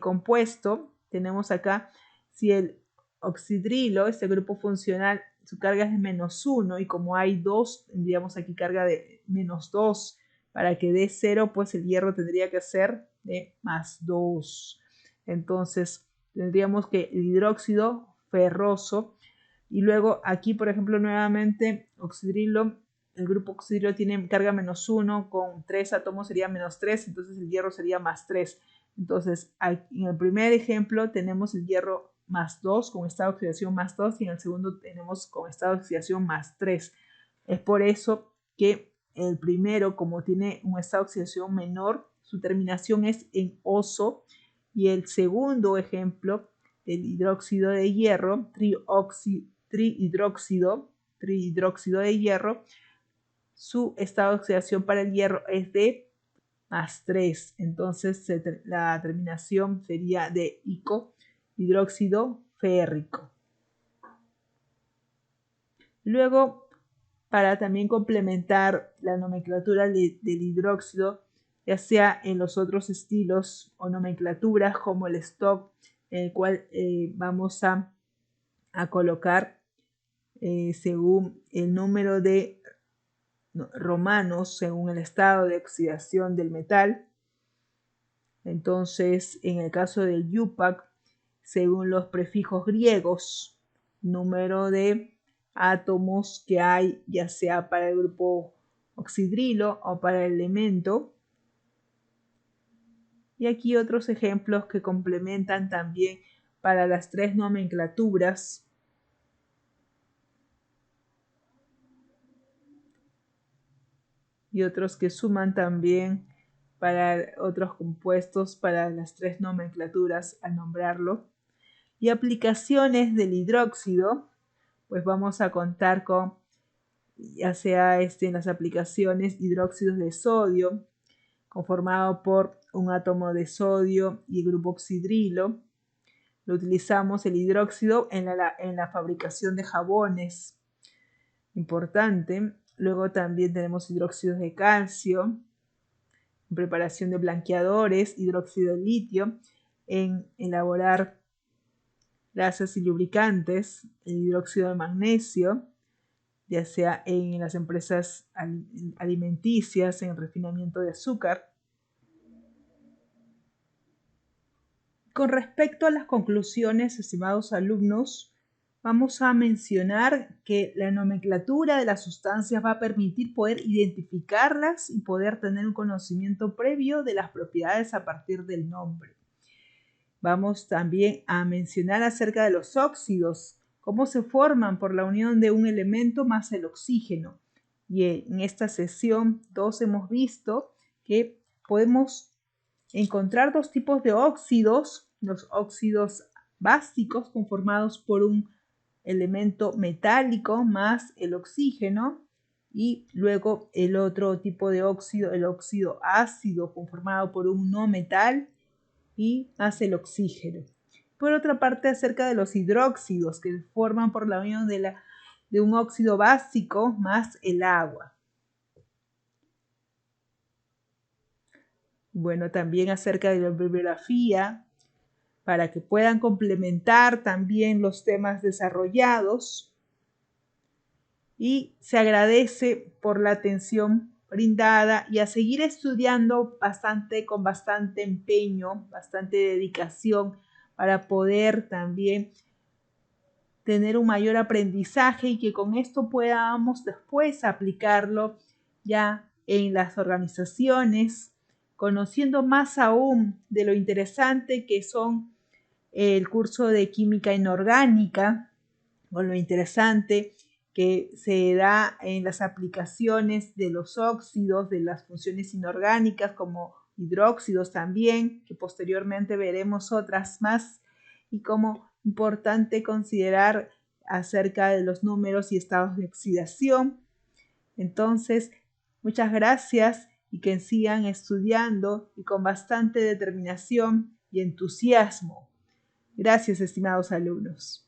compuesto, tenemos acá, si el oxidrilo, este grupo funcional, su carga es de -1, y como hay 2, tendríamos aquí carga de -2. Para que dé 0, pues el hierro tendría que ser de +2. Entonces, tendríamos que el hidróxido ferroso, y luego aquí, por ejemplo, nuevamente oxidrilo, el grupo oxidrilo tiene carga -1, con 3 átomos sería -3, entonces el hierro sería +3. Entonces, en el primer ejemplo tenemos el hierro +2 con estado de oxidación +2, y en el segundo tenemos con estado de oxidación +3. Es por eso que el primero, como tiene un estado de oxidación menor, su terminación es en oso, y el segundo ejemplo, el hidróxido de hierro, trihidróxido de hierro, su estado de oxidación para el hierro es de +3. Entonces la terminación sería de ico, hidróxido férrico. Luego, para también complementar la nomenclatura del hidróxido, ya sea en los otros estilos o nomenclaturas como el stock, en el cual vamos a colocar según el número de romanos, según el estado de oxidación del metal. Entonces, en el caso del IUPAC, según los prefijos griegos, número de átomos que hay, ya sea para el grupo oxidrilo o para el elemento. Y aquí otros ejemplos que complementan también para las 3 nomenclaturas. Y otros que suman también para otros compuestos para las 3 nomenclaturas al nombrarlo. Y aplicaciones del hidróxido, pues vamos a contar con, ya sea en las aplicaciones, hidróxidos de sodio, conformado por un átomo de sodio y el grupo oxidrilo. Lo utilizamos el hidróxido en la fabricación de jabones, importante. Luego también tenemos hidróxidos de calcio en preparación de blanqueadores, hidróxido de litio en elaborar grasas y lubricantes, el hidróxido de magnesio, ya sea en las empresas alimenticias, en el refinamiento de azúcar. Con respecto a las conclusiones, estimados alumnos, vamos a mencionar que la nomenclatura de las sustancias va a permitir poder identificarlas y poder tener un conocimiento previo de las propiedades a partir del nombre. Vamos también a mencionar acerca de los óxidos, cómo se forman por la unión de un elemento más el oxígeno. Y en esta sesión 2 hemos visto que podemos encontrar dos tipos de óxidos, los óxidos básicos conformados por un elemento metálico más el oxígeno, y luego el otro tipo de óxido, el óxido ácido conformado por un no metal y más el oxígeno. Por otra parte, acerca de los hidróxidos que forman por la unión de un óxido básico más el agua. Bueno, también acerca de la bibliografía, para que puedan complementar también los temas desarrollados. Y se agradece por la atención brindada y a seguir estudiando con bastante empeño, bastante dedicación para poder también tener un mayor aprendizaje y que con esto podamos después aplicarlo ya en las organizaciones, conociendo más aún de lo interesante que son el curso de química inorgánica, o lo interesante que se da en las aplicaciones de los óxidos, de las funciones inorgánicas como hidróxidos también, que posteriormente veremos otras más, y como importante considerar acerca de los números y estados de oxidación. Entonces, muchas gracias y que sigan estudiando y con bastante determinación y entusiasmo. Gracias, estimados alumnos.